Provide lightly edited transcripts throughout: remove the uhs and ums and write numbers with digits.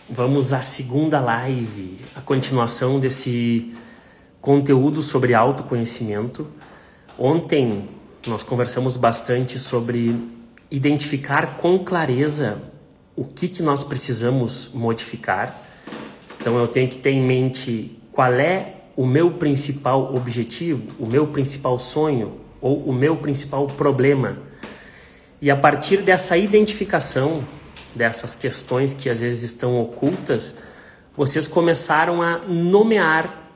Vamos à segunda live, a continuação desse conteúdo sobre autoconhecimento. Ontem nós conversamos bastante sobre identificar com clareza o que nós precisamos modificar. Então eu tenho que ter em mente qual é o meu principal objetivo, o meu principal sonho ou o meu principal problema. E a partir dessa identificação dessas questões que às vezes estão ocultas, vocês começaram a nomear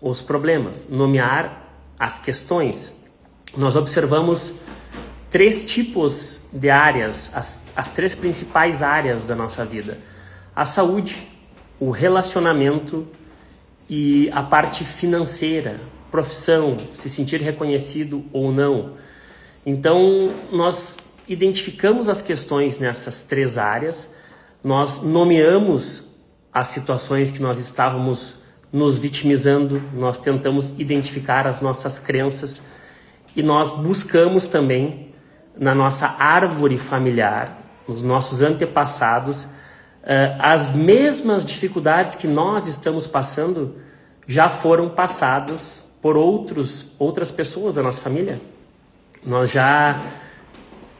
os problemas, nomear as questões. Nós observamos 3 tipos de áreas, as 3 principais áreas da nossa vida: a saúde, o relacionamento e a parte financeira, profissão, se sentir reconhecido ou não. Então, nós identificamos as questões nessas 3 áreas, nós nomeamos as situações que nós estávamos nos vitimizando, nós tentamos identificar as nossas crenças e nós buscamos também na nossa árvore familiar, nos nossos antepassados, as mesmas dificuldades que nós estamos passando já foram passadas por outras pessoas da nossa família. Nós já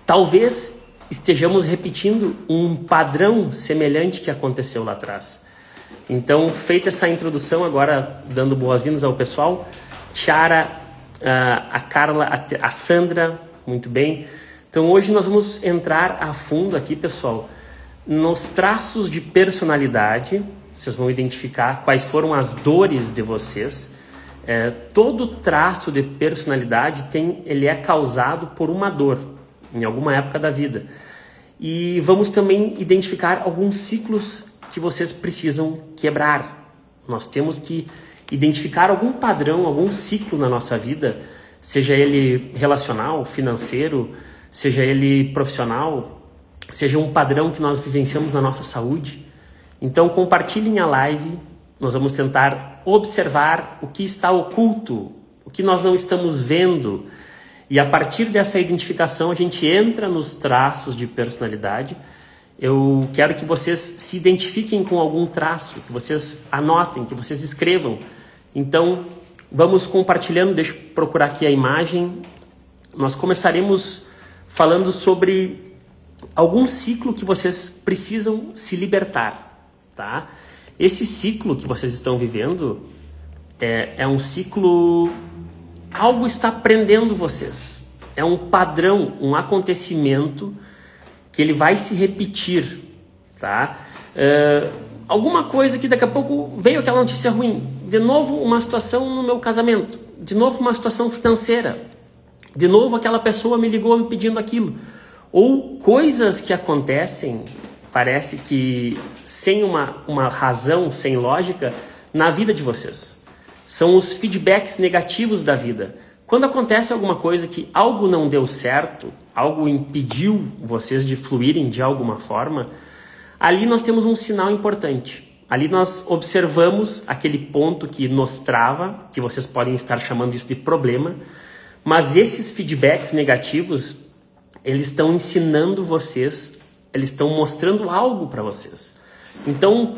talvez estejamos repetindo um padrão semelhante que aconteceu lá atrás. Então, feita essa introdução, agora dando boas-vindas ao pessoal, Tiara, a Carla, a Sandra, muito bem. Então, hoje nós vamos entrar a fundo aqui, pessoal, nos traços de personalidade. Vocês vão identificar quais foram as dores de vocês. Todo traço de personalidade ele é causado por uma dor em alguma época da vida. E vamos também identificar alguns ciclos que vocês precisam quebrar. Nós temos que identificar algum padrão, algum ciclo na nossa vida, seja ele relacional, financeiro, seja ele profissional, seja um padrão que nós vivenciamos na nossa saúde. Então compartilhem a live, nós vamos tentar observar o que está oculto, o que nós não estamos vendo. E a partir dessa identificação a gente entra nos traços de personalidade. Eu quero que vocês se identifiquem com algum traço, que vocês anotem, que vocês escrevam. Então vamos compartilhando, deixa eu procurar aqui a imagem. Nós começaremos falando sobre algum ciclo que vocês precisam se libertar, tá? Esse ciclo que vocês estão vivendo é um ciclo... Algo está prendendo vocês. É um padrão, um acontecimento que ele vai se repetir, tá? Alguma coisa que daqui a pouco veio aquela notícia ruim. De novo uma situação no meu casamento. De novo uma situação financeira. De novo aquela pessoa me ligou me pedindo aquilo. Ou coisas que acontecem, parece que sem uma razão, sem lógica, na vida de vocês. São os feedbacks negativos da vida. Quando acontece alguma coisa que algo não deu certo, algo impediu vocês de fluírem de alguma forma, ali nós temos um sinal importante. Ali nós observamos aquele ponto que nos trava, que vocês podem estar chamando isso de problema, mas esses feedbacks negativos, eles estão ensinando vocês, eles estão mostrando algo para vocês. Então,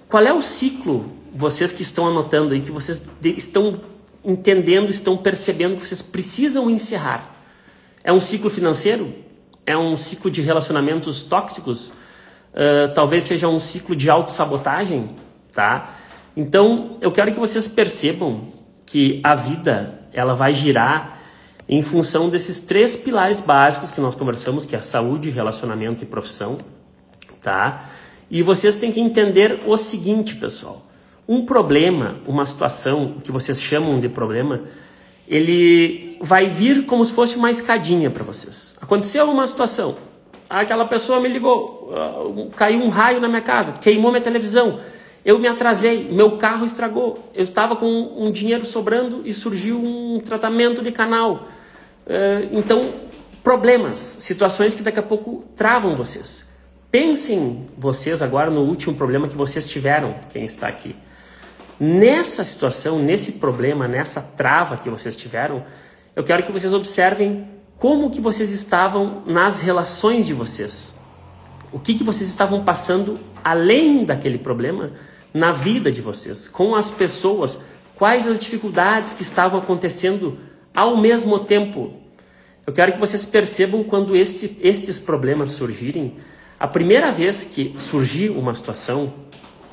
qual é o ciclo? Vocês que estão anotando aí, que vocês estão entendendo, estão percebendo que vocês precisam encerrar. É um ciclo financeiro? É um ciclo de relacionamentos tóxicos? Talvez seja um ciclo de autossabotagem, tá? Então, eu quero que vocês percebam que a vida, ela vai girar em função desses 3 pilares básicos que nós conversamos, que é a saúde, relacionamento e profissão, tá? E vocês têm que entender o seguinte, pessoal. Um problema, uma situação que vocês chamam de problema, ele vai vir como se fosse uma escadinha para vocês. Aconteceu uma situação, aquela pessoa me ligou, caiu um raio na minha casa, queimou minha televisão, eu me atrasei, meu carro estragou, eu estava com um dinheiro sobrando e surgiu um tratamento de canal. Então, problemas, situações que daqui a pouco travam vocês. Pensem vocês agora no último problema que vocês tiveram, quem está aqui. Nessa situação, nesse problema, nessa trava que vocês tiveram, eu quero que vocês observem como que vocês estavam nas relações de vocês. O que vocês estavam passando além daquele problema na vida de vocês, com as pessoas, quais as dificuldades que estavam acontecendo ao mesmo tempo. Eu quero que vocês percebam quando estes problemas surgirem, a primeira vez que surgir uma situação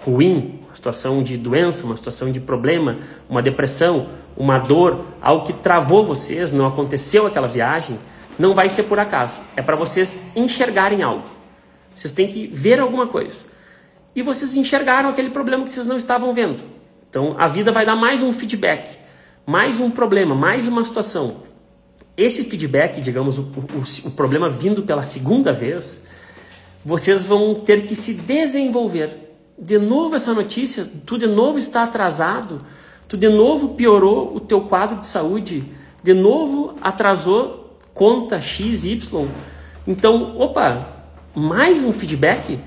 ruim, uma situação de doença, uma situação de problema, uma depressão, uma dor, algo que travou vocês, não aconteceu aquela viagem, não vai ser por acaso. É para vocês enxergarem algo. Vocês têm que ver alguma coisa. E vocês enxergaram aquele problema que vocês não estavam vendo. Então a vida vai dar mais um feedback, mais um problema, mais uma situação. Esse feedback, digamos, o problema vindo pela segunda vez, vocês vão ter que se desenvolver. De novo essa notícia, tu de novo está atrasado, tu de novo piorou o teu quadro de saúde, de novo atrasou conta X, Y. Então, mais um feedback.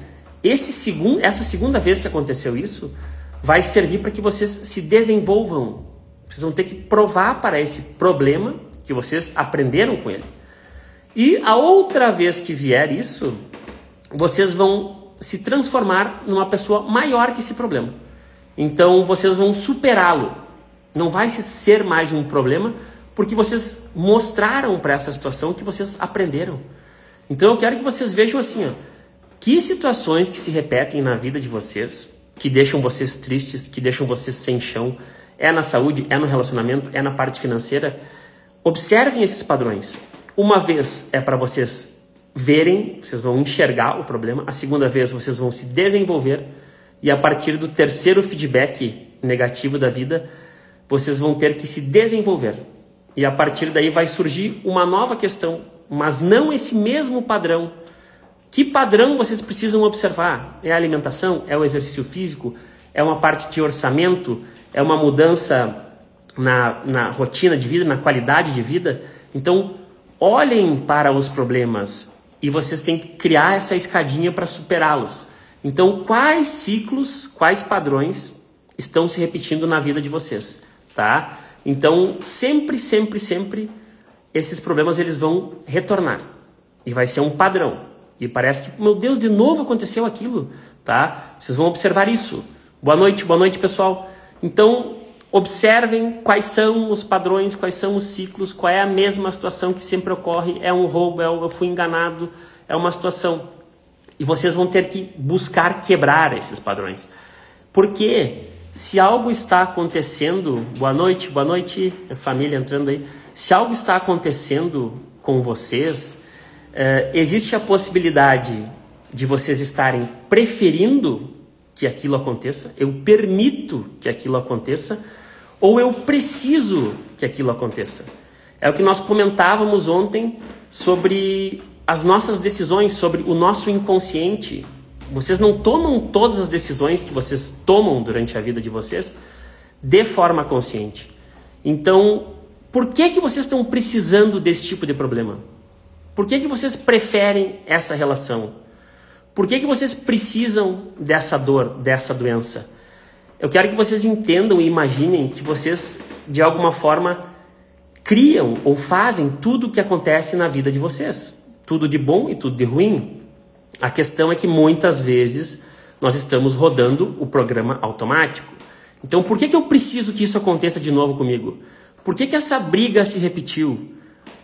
Essa segunda vez que aconteceu isso, vai servir para que vocês se desenvolvam. Vocês vão ter que provar para esse problema que vocês aprenderam com ele. E a outra vez que vier isso, vocês vão se transformar numa pessoa maior que esse problema. Então vocês vão superá-lo. Não vai ser mais um problema, porque vocês mostraram para essa situação que vocês aprenderam. Então eu quero que vocês vejam assim, que situações que se repetem na vida de vocês, que deixam vocês tristes, que deixam vocês sem chão, é na saúde, é no relacionamento, é na parte financeira. Observem esses padrões. Uma vez é para vocês verem, vocês vão enxergar o problema. A segunda vez vocês vão se desenvolver. E a partir do terceiro feedback negativo da vida, vocês vão ter que se desenvolver. E a partir daí vai surgir uma nova questão, mas não esse mesmo padrão. Que padrão vocês precisam observar? É a alimentação? É o exercício físico? É uma parte de orçamento? É uma mudança na rotina de vida, na qualidade de vida? Então, olhem para os problemas e vocês têm que criar essa escadinha para superá-los. Então, quais ciclos, quais padrões estão se repetindo na vida de vocês? Tá? Então, sempre esses problemas eles vão retornar. E vai ser um padrão. E parece que, meu Deus, de novo aconteceu aquilo. Tá? Vocês vão observar isso. Boa noite, pessoal. Então, observem quais são os padrões, quais são os ciclos, qual é a mesma situação que sempre ocorre. É um roubo, eu fui enganado, é uma situação. E vocês vão ter que buscar quebrar esses padrões. Porque se algo está acontecendo... Boa noite, família entrando aí. Se algo está acontecendo com vocês, existe a possibilidade de vocês estarem preferindo que aquilo aconteça, eu permito que aquilo aconteça, ou eu preciso que aquilo aconteça. É o que nós comentávamos ontem sobre as nossas decisões, sobre o nosso inconsciente. Vocês não tomam todas as decisões que vocês tomam durante a vida de vocês de forma consciente. Então, por que vocês estão precisando desse tipo de problema? Por que vocês preferem essa relação? Por que vocês precisam dessa dor, dessa doença? Eu quero que vocês entendam e imaginem que vocês, de alguma forma, criam ou fazem tudo o que acontece na vida de vocês. Tudo de bom e tudo de ruim. A questão é que muitas vezes nós estamos rodando o programa automático. Então, por que eu preciso que isso aconteça de novo comigo? Por que essa briga se repetiu?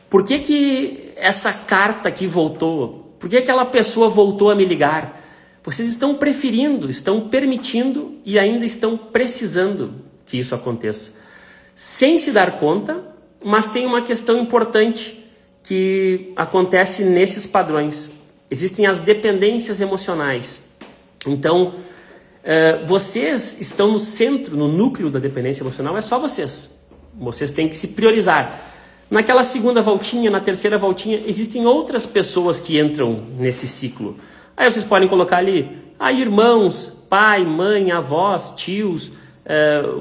Por que essa carta aqui voltou? Por que aquela pessoa voltou a me ligar? Vocês estão preferindo, estão permitindo e ainda estão precisando que isso aconteça. Sem se dar conta, mas tem uma questão importante que acontece nesses padrões. Existem as dependências emocionais. Então, vocês estão no centro, no núcleo da dependência emocional, é só vocês. Vocês têm que se priorizar. Naquela segunda voltinha, na terceira voltinha, existem outras pessoas que entram nesse ciclo. Aí vocês podem colocar ali, irmãos, pai, mãe, avós, tios,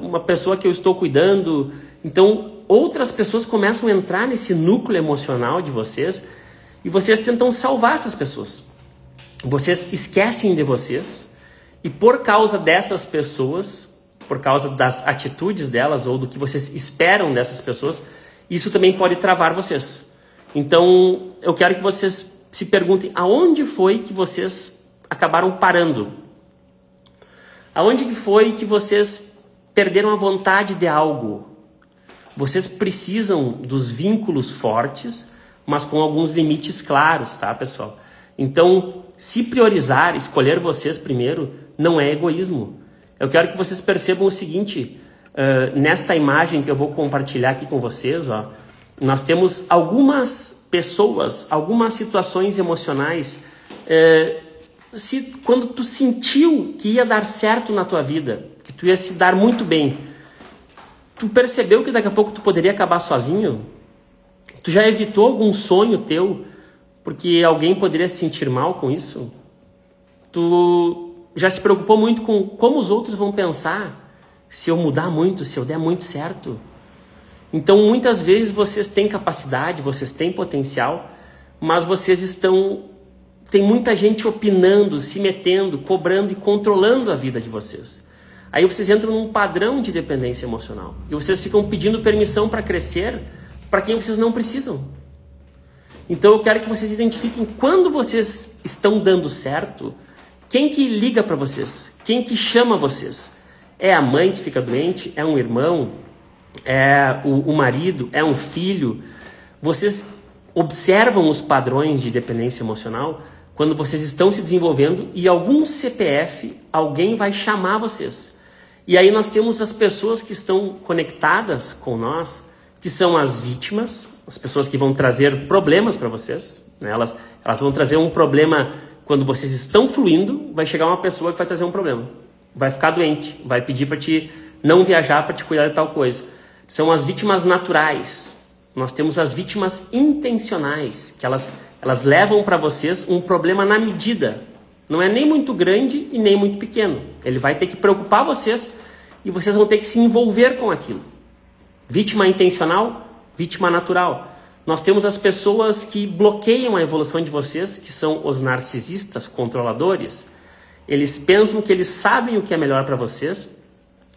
uma pessoa que eu estou cuidando. Então, outras pessoas começam a entrar nesse núcleo emocional de vocês e vocês tentam salvar essas pessoas. Vocês esquecem de vocês e por causa dessas pessoas, por causa das atitudes delas ou do que vocês esperam dessas pessoas, isso também pode travar vocês. Então, eu quero que vocês se perguntem aonde foi que vocês acabaram parando? Aonde que foi que vocês perderam a vontade de algo? Vocês precisam dos vínculos fortes, mas com alguns limites claros, tá, pessoal? Então, se priorizar, escolher vocês primeiro, não é egoísmo. Eu quero que vocês percebam o seguinte, nesta imagem que eu vou compartilhar aqui com vocês, ó, nós temos algumas pessoas, algumas situações emocionais, quando tu sentiu que ia dar certo na tua vida, que tu ia se dar muito bem, tu percebeu que daqui a pouco tu poderia acabar sozinho? Tu já evitou algum sonho teu porque alguém poderia se sentir mal com isso? Tu já se preocupou muito com como os outros vão pensar se eu mudar muito, se eu der muito certo? Então, muitas vezes vocês têm capacidade, vocês têm potencial, mas tem muita gente opinando, se metendo, cobrando e controlando a vida de vocês. Aí vocês entram num padrão de dependência emocional. E vocês ficam pedindo permissão para crescer para quem vocês não precisam. Então eu quero que vocês identifiquem quando vocês estão dando certo, quem que liga para vocês, quem que chama vocês. É a mãe que fica doente? É um irmão? É o marido? É um filho? Vocês observam os padrões de dependência emocional quando vocês estão se desenvolvendo e algum CPF, alguém vai chamar vocês. E aí nós temos as pessoas que estão conectadas com nós, que são as vítimas, as pessoas que vão trazer problemas para vocês, né? Elas vão trazer um problema quando vocês estão fluindo, vai chegar uma pessoa que vai trazer um problema. Vai ficar doente, vai pedir para te não viajar para te cuidar de tal coisa. São as vítimas naturais. Nós temos as vítimas intencionais, que elas levam para vocês um problema na medida. Não é nem muito grande e nem muito pequeno. Ele vai ter que preocupar vocês e vocês vão ter que se envolver com aquilo. Vítima intencional, vítima natural. Nós temos as pessoas que bloqueiam a evolução de vocês, que são os narcisistas, controladores. Eles pensam que eles sabem o que é melhor para vocês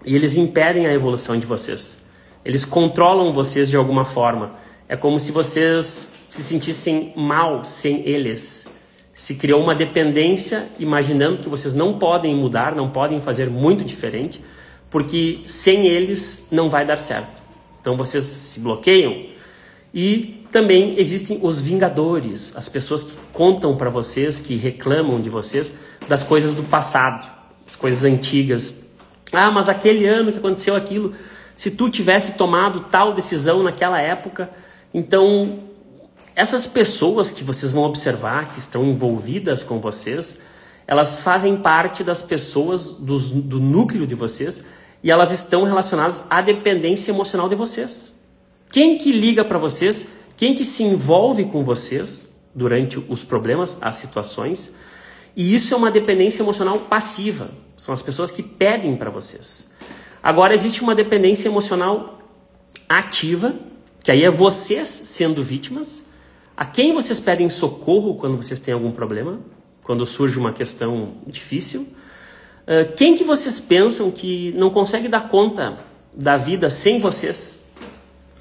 e eles impedem a evolução de vocês. Eles controlam vocês de alguma forma. É como se vocês se sentissem mal sem eles. Se criou uma dependência, imaginando que vocês não podem mudar, não podem fazer muito diferente, porque sem eles não vai dar certo. Então vocês se bloqueiam. E também existem os vingadores, as pessoas que contam para vocês, que reclamam de vocês das coisas do passado, as coisas antigas. Ah, mas aquele ano que aconteceu aquilo, se tu tivesse tomado tal decisão naquela época. Então, essas pessoas que vocês vão observar, que estão envolvidas com vocês, elas fazem parte das pessoas do núcleo de vocês e elas estão relacionadas à dependência emocional de vocês. Quem que liga para vocês, quem que se envolve com vocês durante os problemas, as situações, e isso é uma dependência emocional passiva. São as pessoas que pedem para vocês. Agora existe uma dependência emocional ativa, que aí é vocês sendo vítimas. A quem vocês pedem socorro quando vocês têm algum problema, quando surge uma questão difícil. Quem que vocês pensam que não consegue dar conta da vida sem vocês?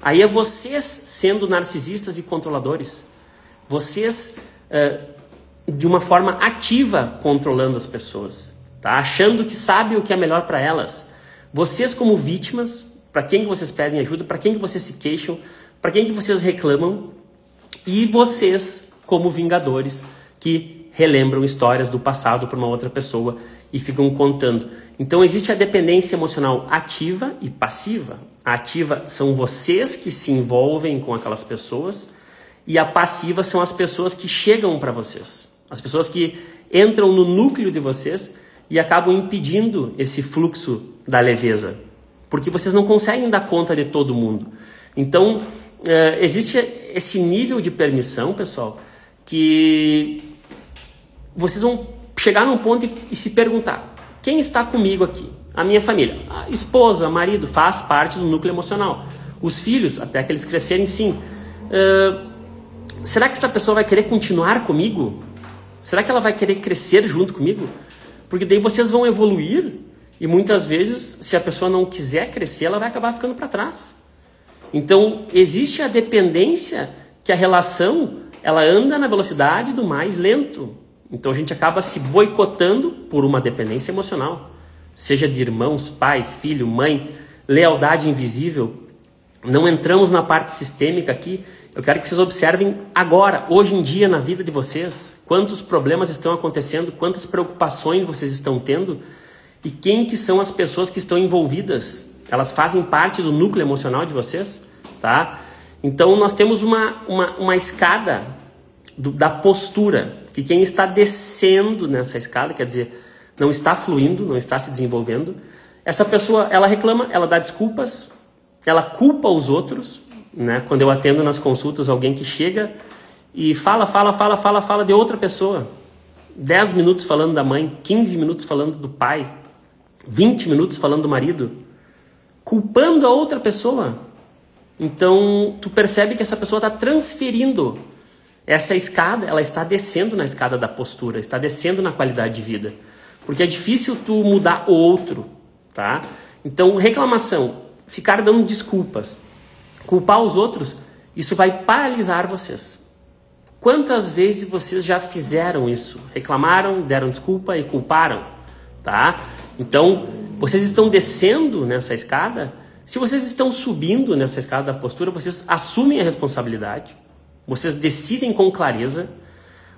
Aí é vocês sendo narcisistas e controladores. Vocês, de uma forma ativa, controlando as pessoas. Tá? Achando que sabe o que é melhor para elas. Vocês como vítimas, para quem que vocês pedem ajuda, para quem que vocês se queixam, para quem que vocês reclamam. E vocês como vingadores que relembram histórias do passado para uma outra pessoa e ficam contando. Então existe a dependência emocional ativa e passiva. A ativa são vocês que se envolvem com aquelas pessoas e a passiva são as pessoas que chegam para vocês. As pessoas que entram no núcleo de vocês e acabam impedindo esse fluxo da leveza. Porque vocês não conseguem dar conta de todo mundo. Então existe esse nível de permissão, pessoal, que vocês vão chegar num ponto e se perguntar: quem está comigo aqui? A minha família. A esposa, marido, faz parte do núcleo emocional. Os filhos, até que eles crescerem, sim. Será que essa pessoa vai querer continuar comigo? Será que ela vai querer crescer junto comigo? Porque daí vocês vão evoluir e muitas vezes, se a pessoa não quiser crescer, ela vai acabar ficando para trás. Então, existe a dependência que a relação ela anda na velocidade do mais lento. Então a gente acaba se boicotando por uma dependência emocional, seja de irmãos, pai, filho, mãe, lealdade invisível. Não entramos na parte sistêmica aqui. Eu quero que vocês observem agora, hoje em dia, na vida de vocês, quantos problemas estão acontecendo, quantas preocupações vocês estão tendo e quem que são as pessoas que estão envolvidas. Elas fazem parte do núcleo emocional de vocês, tá? Então nós temos uma escada da postura, que quem está descendo nessa escada, quer dizer, não está fluindo, não está se desenvolvendo, essa pessoa, ela reclama, ela dá desculpas, ela culpa os outros, né? Quando eu atendo nas consultas alguém que chega e fala de outra pessoa, 10 minutos falando da mãe, 15 minutos falando do pai, 20 minutos falando do marido, culpando a outra pessoa. Então tu percebe que essa pessoa está transferindo essa escada, ela está descendo na escada da postura, está descendo na qualidade de vida, porque é difícil tu mudar o outro, tá? Então reclamação, ficar dando desculpas, culpar os outros, isso vai paralisar vocês. Quantas vezes vocês já fizeram isso? Reclamaram, deram desculpa e culparam, tá? Então vocês estão descendo nessa escada. Se vocês estão subindo nessa escada da postura, vocês assumem a responsabilidade, vocês decidem com clareza,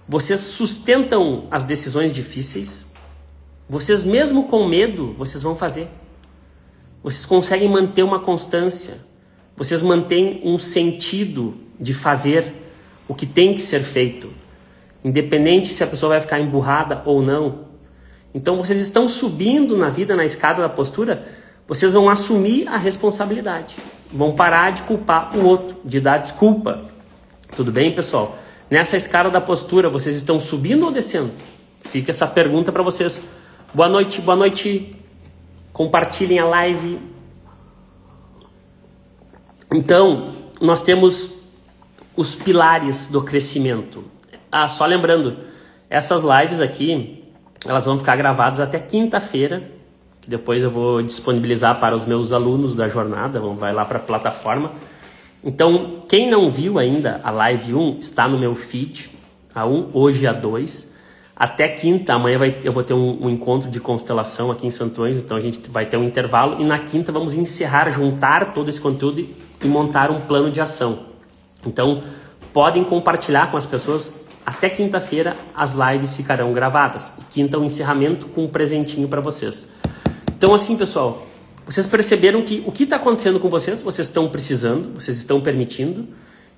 vocês sustentam as decisões difíceis, vocês mesmo com medo, vocês vão fazer. Vocês conseguem manter uma constância, vocês mantêm um sentido de fazer o que tem que ser feito, independente se a pessoa vai ficar emburrada ou não. Então vocês estão subindo na vida, na escada da postura, vocês vão assumir a responsabilidade, vão parar de culpar o outro, de dar desculpa. Tudo bem, pessoal? Nessa escada da postura, vocês estão subindo ou descendo? Fica essa pergunta para vocês. Boa noite, boa noite. Compartilhem a live. Então, nós temos os pilares do crescimento. Só lembrando, essas lives aqui, elas vão ficar gravadas até quinta-feira, que depois eu vou disponibilizar para os meus alunos da jornada, vai lá para a plataforma. Então, quem não viu ainda a live 1, está no meu feed, a 1, hoje a 2. Até quinta, amanhã eu vou ter um encontro de constelação aqui em Santo Ângelo, então a gente vai ter um intervalo. E na quinta vamos encerrar, juntar todo esse conteúdo e montar um plano de ação. Então, podem compartilhar com as pessoas. Até quinta-feira as lives ficarão gravadas. E quinta é o encerramento com um presentinho para vocês. Então, assim, pessoal, vocês perceberam que o que está acontecendo com vocês, vocês estão precisando, vocês estão permitindo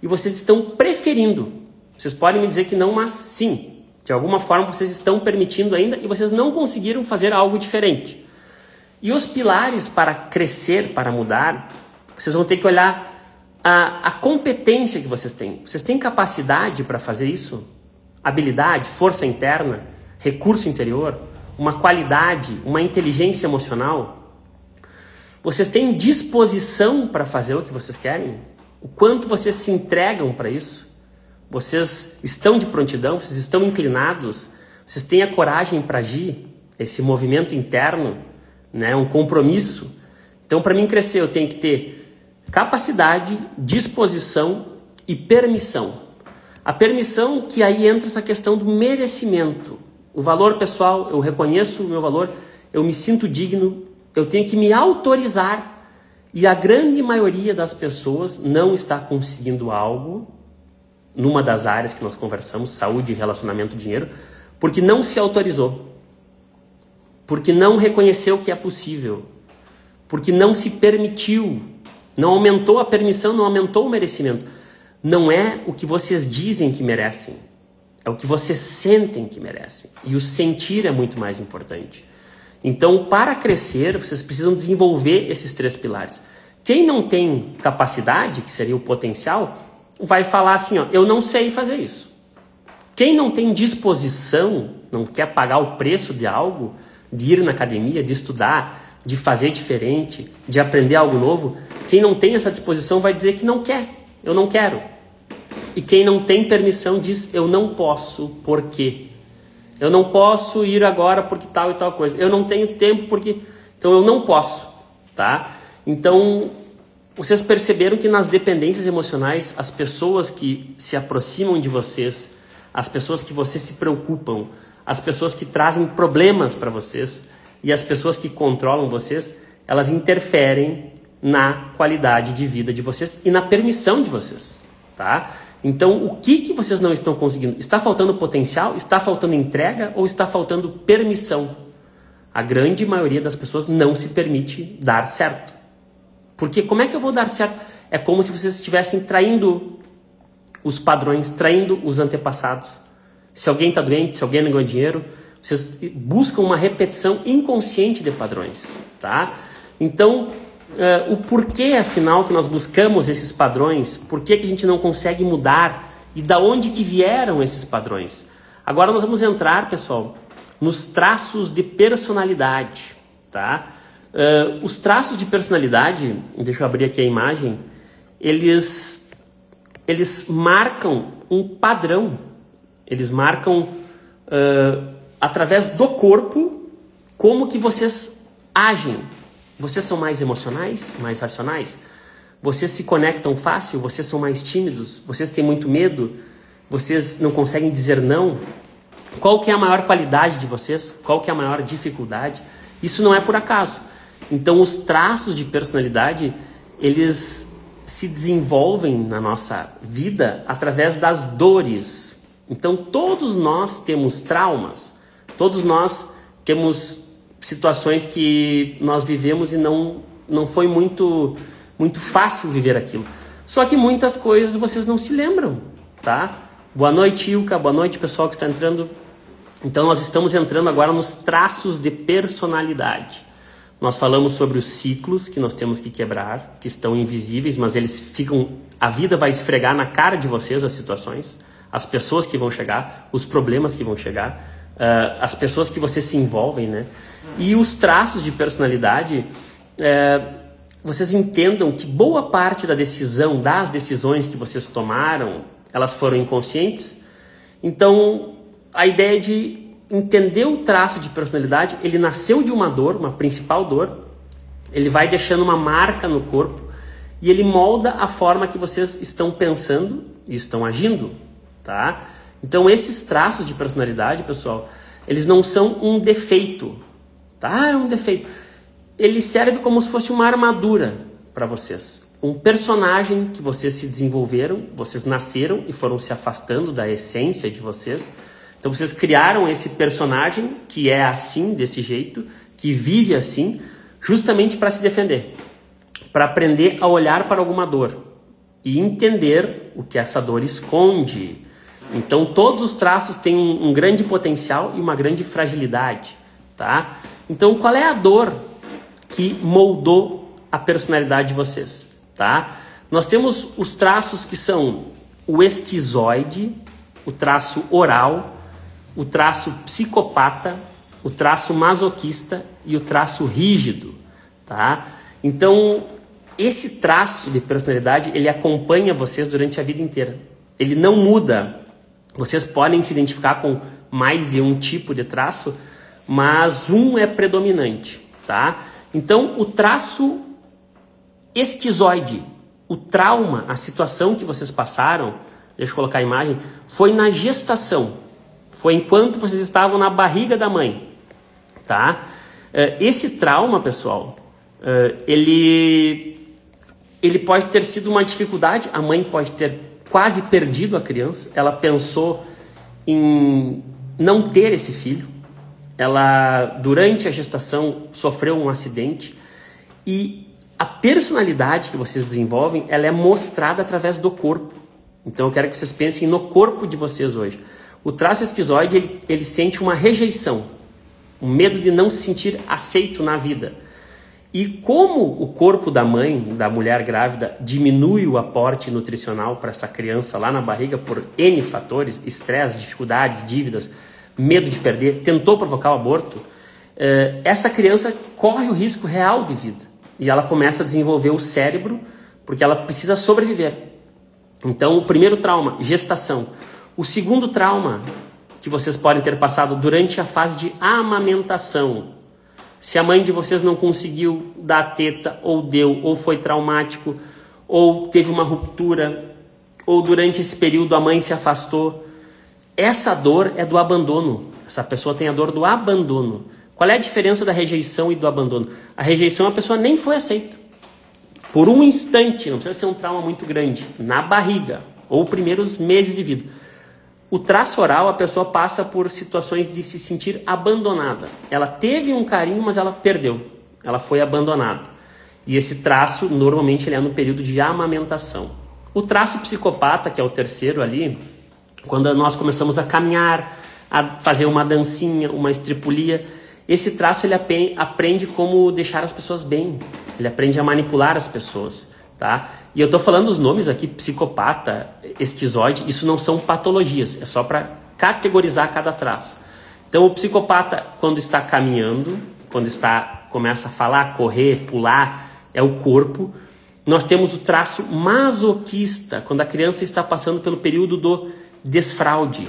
e vocês estão preferindo. Vocês podem me dizer que não, mas sim. De alguma forma vocês estão permitindo ainda e vocês não conseguiram fazer algo diferente. E os pilares para crescer, para mudar, vocês vão ter que olhar a competência que vocês têm. Vocês têm capacidade para fazer isso? Habilidade, força interna, recurso interior, uma qualidade, uma inteligência emocional? Vocês têm disposição para fazer o que vocês querem? O quanto vocês se entregam para isso? Vocês estão de prontidão? Vocês estão inclinados? Vocês têm a coragem para agir? Esse movimento interno, né? Um compromisso. Então, para mim crescer, eu tenho que ter capacidade, disposição e permissão. A permissão, que aí entra essa questão do merecimento. O valor pessoal, eu reconheço o meu valor, eu me sinto digno, eu tenho que me autorizar. E a grande maioria das pessoas não está conseguindo algo numa das áreas que nós conversamos, saúde, relacionamento, dinheiro, porque não se autorizou, porque não reconheceu que é possível, porque não se permitiu, não aumentou a permissão, não aumentou o merecimento. Não é o que vocês dizem que merecem, é o que vocês sentem que merecem. E o sentir é muito mais importante. Então, para crescer, vocês precisam desenvolver esses 3 pilares. Quem não tem capacidade, que seria o potencial, vai falar assim, ó, eu não sei fazer isso. Quem não tem disposição, não quer pagar o preço de algo, de ir na academia, de estudar, de fazer diferente, de aprender algo novo, quem não tem essa disposição vai dizer que não quer, eu não quero. E quem não tem permissão diz, eu não posso, por quê? Eu não posso ir agora porque tal e tal coisa. Eu não tenho tempo porque... Então eu não posso, tá? Então, vocês perceberam que nas dependências emocionais, as pessoas que se aproximam de vocês, as pessoas que vocês se preocupam, as pessoas que trazem problemas para vocês e as pessoas que controlam vocês, elas interferem na qualidade de vida de vocês e na permissão de vocês, tá? Então, o que vocês não estão conseguindo? Está faltando potencial? Está faltando entrega? Ou está faltando permissão? A grande maioria das pessoas não se permite dar certo. Porque como é que eu vou dar certo? É como se vocês estivessem traindo os padrões, traindo os antepassados. Se alguém está doente, se alguém não ganha dinheiro, vocês buscam uma repetição inconsciente de padrões, tá? Então, o porquê, afinal, que nós buscamos esses padrões, por que a gente não consegue mudar e da onde que vieram esses padrões? Agora nós vamos entrar, pessoal, nos traços de personalidade, tá? Os traços de personalidade, deixa eu abrir aqui a imagem, eles marcam um padrão, eles marcam através do corpo como que vocês agem. Vocês são mais emocionais, mais racionais? Vocês se conectam fácil? Vocês são mais tímidos? Vocês têm muito medo? Vocês não conseguem dizer não? Qual que é a maior qualidade de vocês? Qual que é a maior dificuldade? Isso não é por acaso. Então, os traços de personalidade, eles se desenvolvem na nossa vida através das dores. Então, todos nós temos traumas. Todos nós temos situações que nós vivemos e não foi muito fácil viver aquilo. Só que muitas coisas vocês não se lembram, tá? Boa noite, Ilka. Boa noite, pessoal que está entrando. Então, nós estamos entrando agora nos traços de personalidade. Nós falamos sobre os ciclos que nós temos que quebrar, que estão invisíveis, mas eles ficam... A vida vai esfregar na cara de vocês as situações, as pessoas que vão chegar, os problemas que vão chegar, as pessoas que vocês se envolvem, né? E os traços de personalidade, vocês entendam que boa parte das decisões que vocês tomaram, elas foram inconscientes. Então, a ideia de entender o traço de personalidade, ele nasceu de uma dor, uma principal dor, ele vai deixando uma marca no corpo e ele molda a forma que vocês estão pensando e estão agindo, tá? Então, esses traços de personalidade, pessoal, eles não são um defeito, tá? É um defeito. Ele serve como se fosse uma armadura para vocês. Um personagem que vocês se desenvolveram, vocês nasceram e foram se afastando da essência de vocês. Então, vocês criaram esse personagem que é assim, desse jeito, que vive assim, justamente para se defender. Para aprender a olhar para alguma dor e entender o que essa dor esconde. Então, todos os traços têm um grande potencial e uma grande fragilidade, tá? Então, qual é a dor que moldou a personalidade de vocês, tá? Nós temos os traços que são o esquizoide, o traço oral, o traço psicopata, o traço masoquista e o traço rígido, tá? Então, esse traço de personalidade, ele acompanha vocês durante a vida inteira. Ele não muda. Vocês podem se identificar com mais de um tipo de traço, mas um é predominante, tá? Então, o traço esquizoide, o trauma, a situação que vocês passaram, deixa eu colocar a imagem, foi na gestação. Foi enquanto vocês estavam na barriga da mãe, tá? Esse trauma, pessoal, ele pode ter sido uma dificuldade. A mãe pode ter quase perdido a criança. Ela pensou em não ter esse filho. Ela, durante a gestação, sofreu um acidente. E a personalidade que vocês desenvolvem, ela é mostrada através do corpo. Então, eu quero que vocês pensem no corpo de vocês hoje. O traço esquizoide, ele sente uma rejeição, um medo de não se sentir aceito na vida. E como o corpo da mãe, da mulher grávida, diminui o aporte nutricional para essa criança lá na barriga por N fatores, estresse, dificuldades, dívidas, medo de perder, tentou provocar o aborto, essa criança corre o risco real de vida. E ela começa a desenvolver o cérebro, porque ela precisa sobreviver. Então, o primeiro trauma, gestação. O segundo trauma que vocês podem ter passado durante a fase de amamentação. Se a mãe de vocês não conseguiu dar teta, ou deu, ou foi traumático, ou teve uma ruptura, ou durante esse período a mãe se afastou. Essa dor é do abandono. Essa pessoa tem a dor do abandono. Qual é a diferença da rejeição e do abandono? A rejeição, a pessoa nem foi aceita. Por um instante, não precisa ser um trauma muito grande, na barriga, ou primeiros meses de vida. O traço oral, a pessoa passa por situações de se sentir abandonada. Ela teve um carinho, mas ela perdeu. Ela foi abandonada. E esse traço, normalmente, ele é no período de amamentação. O traço psicopata, que é o terceiro ali, quando nós começamos a caminhar, a fazer uma dancinha, uma estripulia, esse traço ele aprende como deixar as pessoas bem. Ele aprende a manipular as pessoas, tá? E eu estou falando os nomes aqui, psicopata, esquizoide, isso não são patologias, é só para categorizar cada traço. Então o psicopata, quando está caminhando, quando começa a falar, correr, pular, é o corpo. Nós temos o traço masoquista, quando a criança está passando pelo período do desfraude,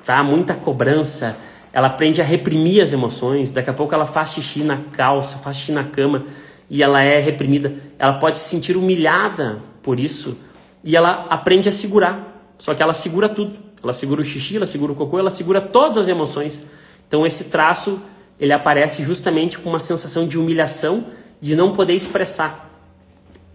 tá? Muita cobrança, ela aprende a reprimir as emoções, daqui a pouco ela faz xixi na calça, faz xixi na cama e ela é reprimida. Ela pode se sentir humilhada por isso e ela aprende a segurar, só que ela segura tudo. Ela segura o xixi, ela segura o cocô, ela segura todas as emoções. Então esse traço, ele aparece justamente com uma sensação de humilhação, de não poder expressar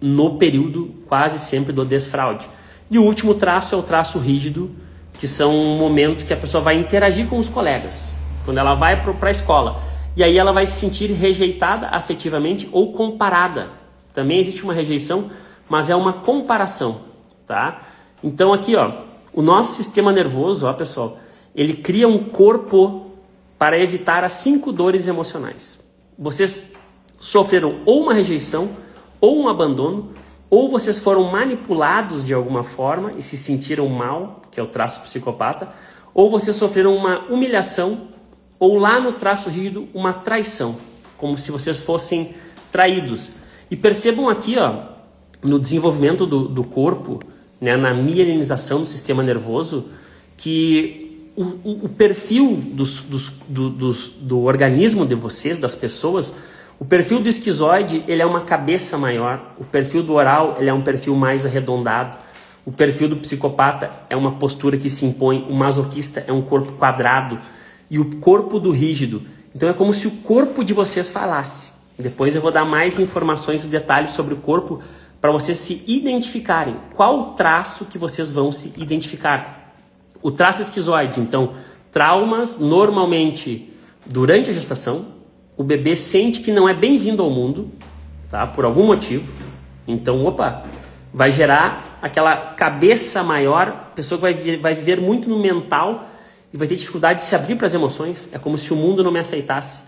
no período quase sempre do desfraude. E o último traço é o traço rígido, que são momentos que a pessoa vai interagir com os colegas, quando ela vai para a escola. E aí ela vai se sentir rejeitada afetivamente ou comparada. Também existe uma rejeição, mas é uma comparação, tá? Então aqui, ó, o nosso sistema nervoso, ó, pessoal, ele cria um corpo para evitar as 5 dores emocionais. Vocês sofreram ou uma rejeição, ou um abandono, ou vocês foram manipulados de alguma forma e se sentiram mal, que é o traço psicopata, ou vocês sofreram uma humilhação, ou lá no traço rígido, uma traição, como se vocês fossem traídos. E percebam aqui, ó, no desenvolvimento do corpo, né, na mielinização do sistema nervoso, que o perfil do organismo de vocês, das pessoas, o perfil do esquizoide, ele é uma cabeça maior, o perfil do oral, ele é um perfil mais arredondado, o perfil do psicopata é uma postura que se impõe, o masoquista é um corpo quadrado, e o corpo do rígido. Então é como se o corpo de vocês falasse. Depois eu vou dar mais informações e detalhes sobre o corpo para vocês se identificarem. Qual o traço que vocês vão se identificar? O traço esquizoide, então, traumas normalmente durante a gestação, o bebê sente que não é bem-vindo ao mundo, tá? Por algum motivo. Então, vai gerar aquela cabeça maior, pessoa que vai viver muito no mental e vai ter dificuldade de se abrir para as emoções. É como se o mundo não me aceitasse.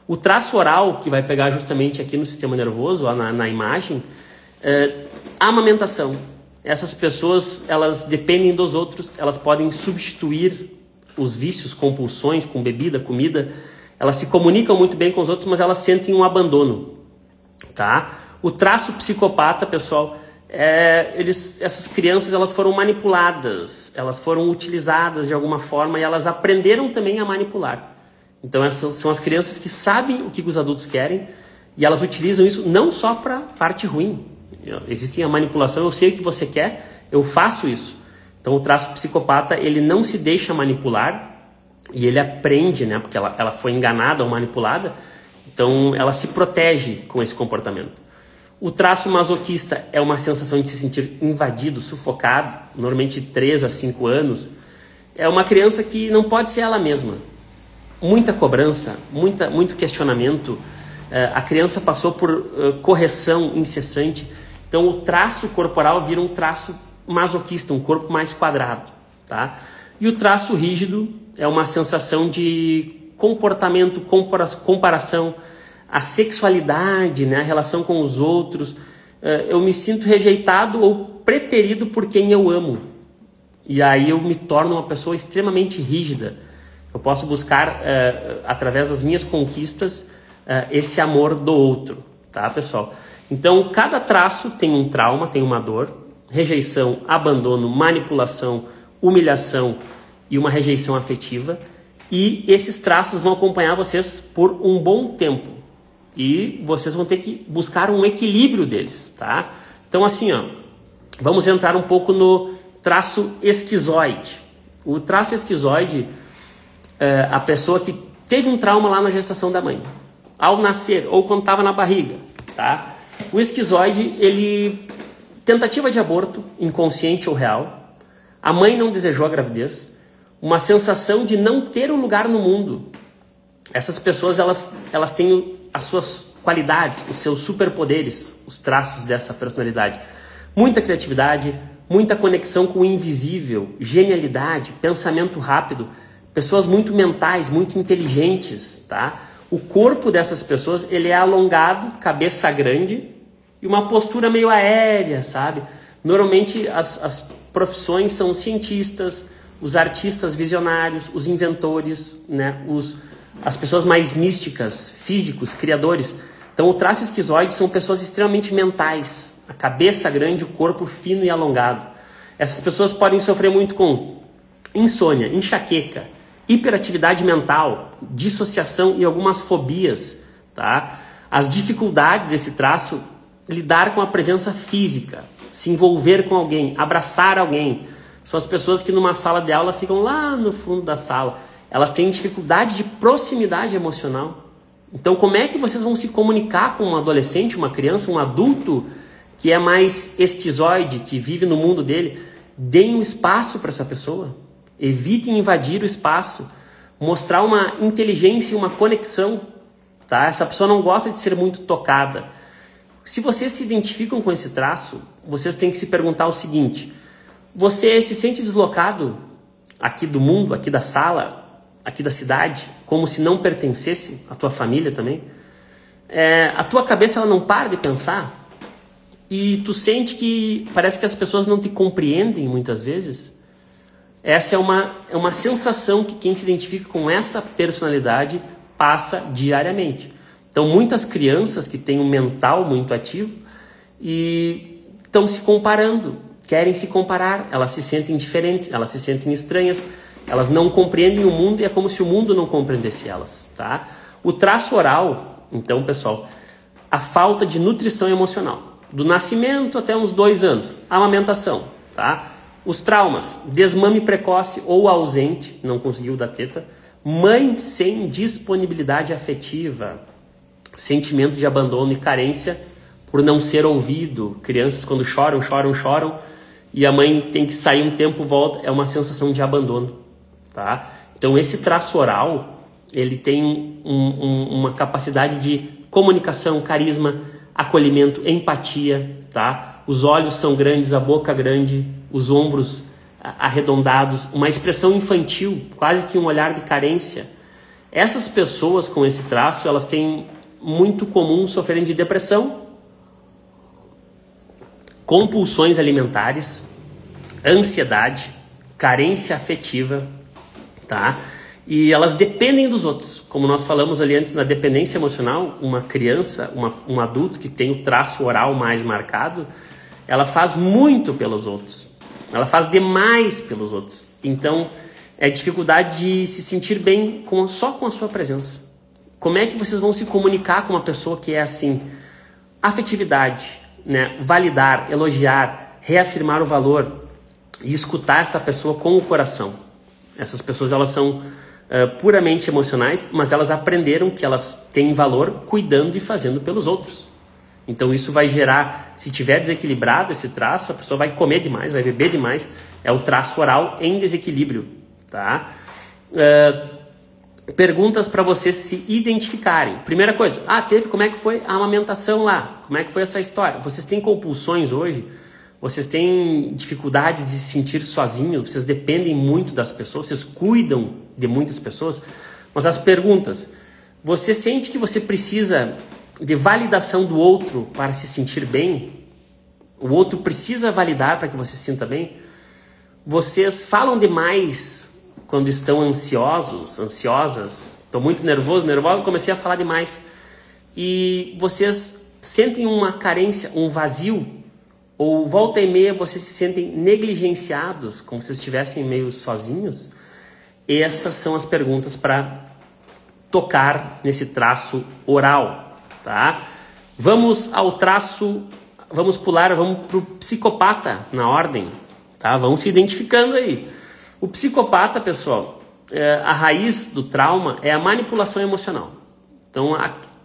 O traço oral, que vai pegar justamente aqui no sistema nervoso, ó, na imagem, a amamentação. Essas pessoas, elas dependem dos outros, elas podem substituir os vícios, compulsões com bebida, comida. Elas se comunicam muito bem com os outros, mas elas sentem um abandono, tá? O traço psicopata, pessoal, essas crianças, elas foram manipuladas, elas foram utilizadas de alguma forma e elas aprenderam também a manipular. Então essas são as crianças que sabem o que os adultos querem e elas utilizam isso não só para parte ruim. Existe a manipulação, eu sei o que você quer, eu faço isso. Então o traço psicopata, ele não se deixa manipular e ele aprende, né? Porque ela foi enganada ou manipulada, então ela se protege com esse comportamento. O traço masoquista é uma sensação de se sentir invadido, sufocado, normalmente de 3 a 5 anos. É uma criança que não pode ser ela mesma. Muita cobrança, muito questionamento. A criança passou por correção incessante. Então o traço corporal vira um traço masoquista, um corpo mais quadrado, tá? E o traço rígido é uma sensação de comportamento, comparação, a sexualidade, né? A relação com os outros. Eu me sinto rejeitado ou preterido por quem eu amo. E aí eu me torno uma pessoa extremamente rígida. Eu posso buscar, através das minhas conquistas, esse amor do outro, tá, pessoal? Então, cada traço tem um trauma, tem uma dor, rejeição, abandono, manipulação, humilhação e uma rejeição afetiva. E esses traços vão acompanhar vocês por um bom tempo. E vocês vão ter que buscar um equilíbrio deles, tá? Então, assim, ó, vamos entrar um pouco no traço esquizoide. O traço esquizoide, a pessoa que teve um trauma lá na gestação da mãe, ao nascer ou quando estava na barriga, tá? O esquizoide, tentativa de aborto, inconsciente ou real, a mãe não desejou a gravidez, uma sensação de não ter um lugar no mundo. Essas pessoas, elas têm as suas qualidades, os seus superpoderes, os traços dessa personalidade. Muita criatividade, muita conexão com o invisível, genialidade, pensamento rápido, pessoas muito mentais, muito inteligentes, tá? O corpo dessas pessoas, ele é alongado, cabeça grande e uma postura meio aérea, sabe? Normalmente as profissões são os cientistas, os artistas visionários, os inventores, né? As pessoas mais místicas, físicos, criadores. Então o traço esquizoide são pessoas extremamente mentais, a cabeça grande, o corpo fino e alongado. Essas pessoas podem sofrer muito com insônia, enxaqueca, hiperatividade mental, dissociação e algumas fobias, tá? As dificuldades desse traço, lidar com a presença física, se envolver com alguém, abraçar alguém. São as pessoas que numa sala de aula ficam lá no fundo da sala. Elas têm dificuldade de proximidade emocional. Então, como é que vocês vão se comunicar com um adolescente, uma criança, um adulto que é mais esquizoide, que vive no mundo dele? Deem um espaço para essa pessoa. Evitem invadir o espaço. Mostrar uma inteligência e uma conexão. Tá? Essa pessoa não gosta de ser muito tocada. Se vocês se identificam com esse traço, vocês têm que se perguntar o seguinte: você se sente deslocado aqui do mundo, aqui da sala, aqui da cidade, como se não pertencesse à tua família também? A tua cabeça ela não para de pensar? E tu sente que parece que as pessoas não te compreendem muitas vezes? Essa é uma sensação que quem se identifica com essa personalidade passa diariamente. Então, muitas crianças que têm um mental muito ativo e estão se comparando, querem se comparar, elas se sentem diferentes, elas se sentem estranhas, elas não compreendem o mundo e é como se o mundo não compreendesse elas, tá? O traço oral, então, pessoal, a falta de nutrição emocional, do nascimento até uns 2 anos, a amamentação, tá? Os traumas, desmame precoce ou ausente, não conseguiu dar teta, mãe sem disponibilidade afetiva, sentimento de abandono e carência por não ser ouvido, crianças quando choram e a mãe tem que sair um tempo, volta, é uma sensação de abandono, tá? Então esse traço oral, ele tem uma capacidade de comunicação, carisma, acolhimento, empatia, tá? Os olhos são grandes, a boca grande, os ombros arredondados, uma expressão infantil, quase que um olhar de carência. Essas pessoas com esse traço, elas têm muito comum sofrerem de depressão, compulsões alimentares, ansiedade, carência afetiva, tá? E elas dependem dos outros. Como nós falamos ali antes, na dependência emocional, uma criança, um adulto que tem o traço oral mais marcado, ela faz muito pelos outros. Ela faz demais pelos outros. Então, é dificuldade de se sentir bem só com a sua presença. Como é que vocês vão se comunicar com uma pessoa que é assim? Afetividade, né? Validar, elogiar, reafirmar o valor e escutar essa pessoa com o coração. Essas pessoas, elas são puramente emocionais, mas elas aprenderam que elas têm valor cuidando e fazendo pelos outros. Então isso vai gerar, se tiver desequilibrado esse traço, a pessoa vai comer demais, vai beber demais. É o traço oral em desequilíbrio, tá? Perguntas para vocês se identificarem. Primeira coisa, como é que foi a amamentação lá? Como é que foi essa história? Vocês têm compulsões hoje? Vocês têm dificuldades de se sentir sozinhos? Vocês dependem muito das pessoas? Vocês cuidam de muitas pessoas? Mas as perguntas, você sente que você precisa de validação do outro para se sentir bem? O outro precisa validar para que você se sinta bem? Vocês falam demais quando estão ansiosos, ansiosas? Estou muito nervoso, comecei a falar demais. E vocês sentem uma carência, um vazio? Ou volta e meia vocês se sentem negligenciados, como se estivessem meio sozinhos? Essas são as perguntas para tocar nesse traço oral, tá? Vamos ao traço, vamos para o psicopata na ordem, tá? Vamos se identificando aí. O psicopata, pessoal, a raiz do trauma é a manipulação emocional. Então,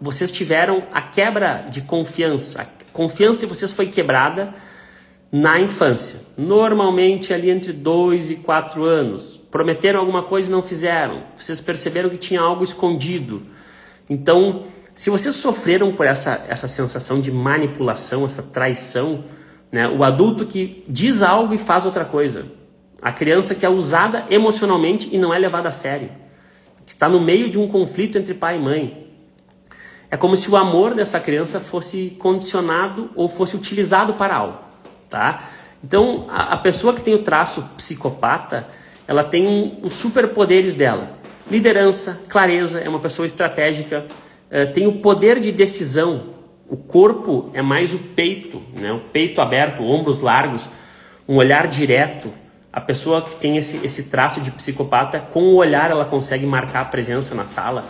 vocês tiveram a quebra de confiança. A confiança de vocês foi quebrada na infância. Normalmente ali entre 2 e 4 anos. Prometeram alguma coisa e não fizeram. Vocês perceberam que tinha algo escondido. Então, se vocês sofreram por essa sensação de manipulação, essa traição, né, o adulto que diz algo e faz outra coisa. A criança que é usada emocionalmente e não é levada a sério. Que está no meio de um conflito entre pai e mãe. É como se o amor dessa criança fosse condicionado ou fosse utilizado para algo. Tá? Então, a pessoa que tem o traço psicopata, ela tem os superpoderes dela. Liderança, clareza, é uma pessoa estratégica, tem o poder de decisão. O corpo é mais o peito, né? O peito aberto, ombros largos, um olhar direto. A pessoa que tem esse traço de psicopata, com o olhar ela consegue marcar a presença na sala.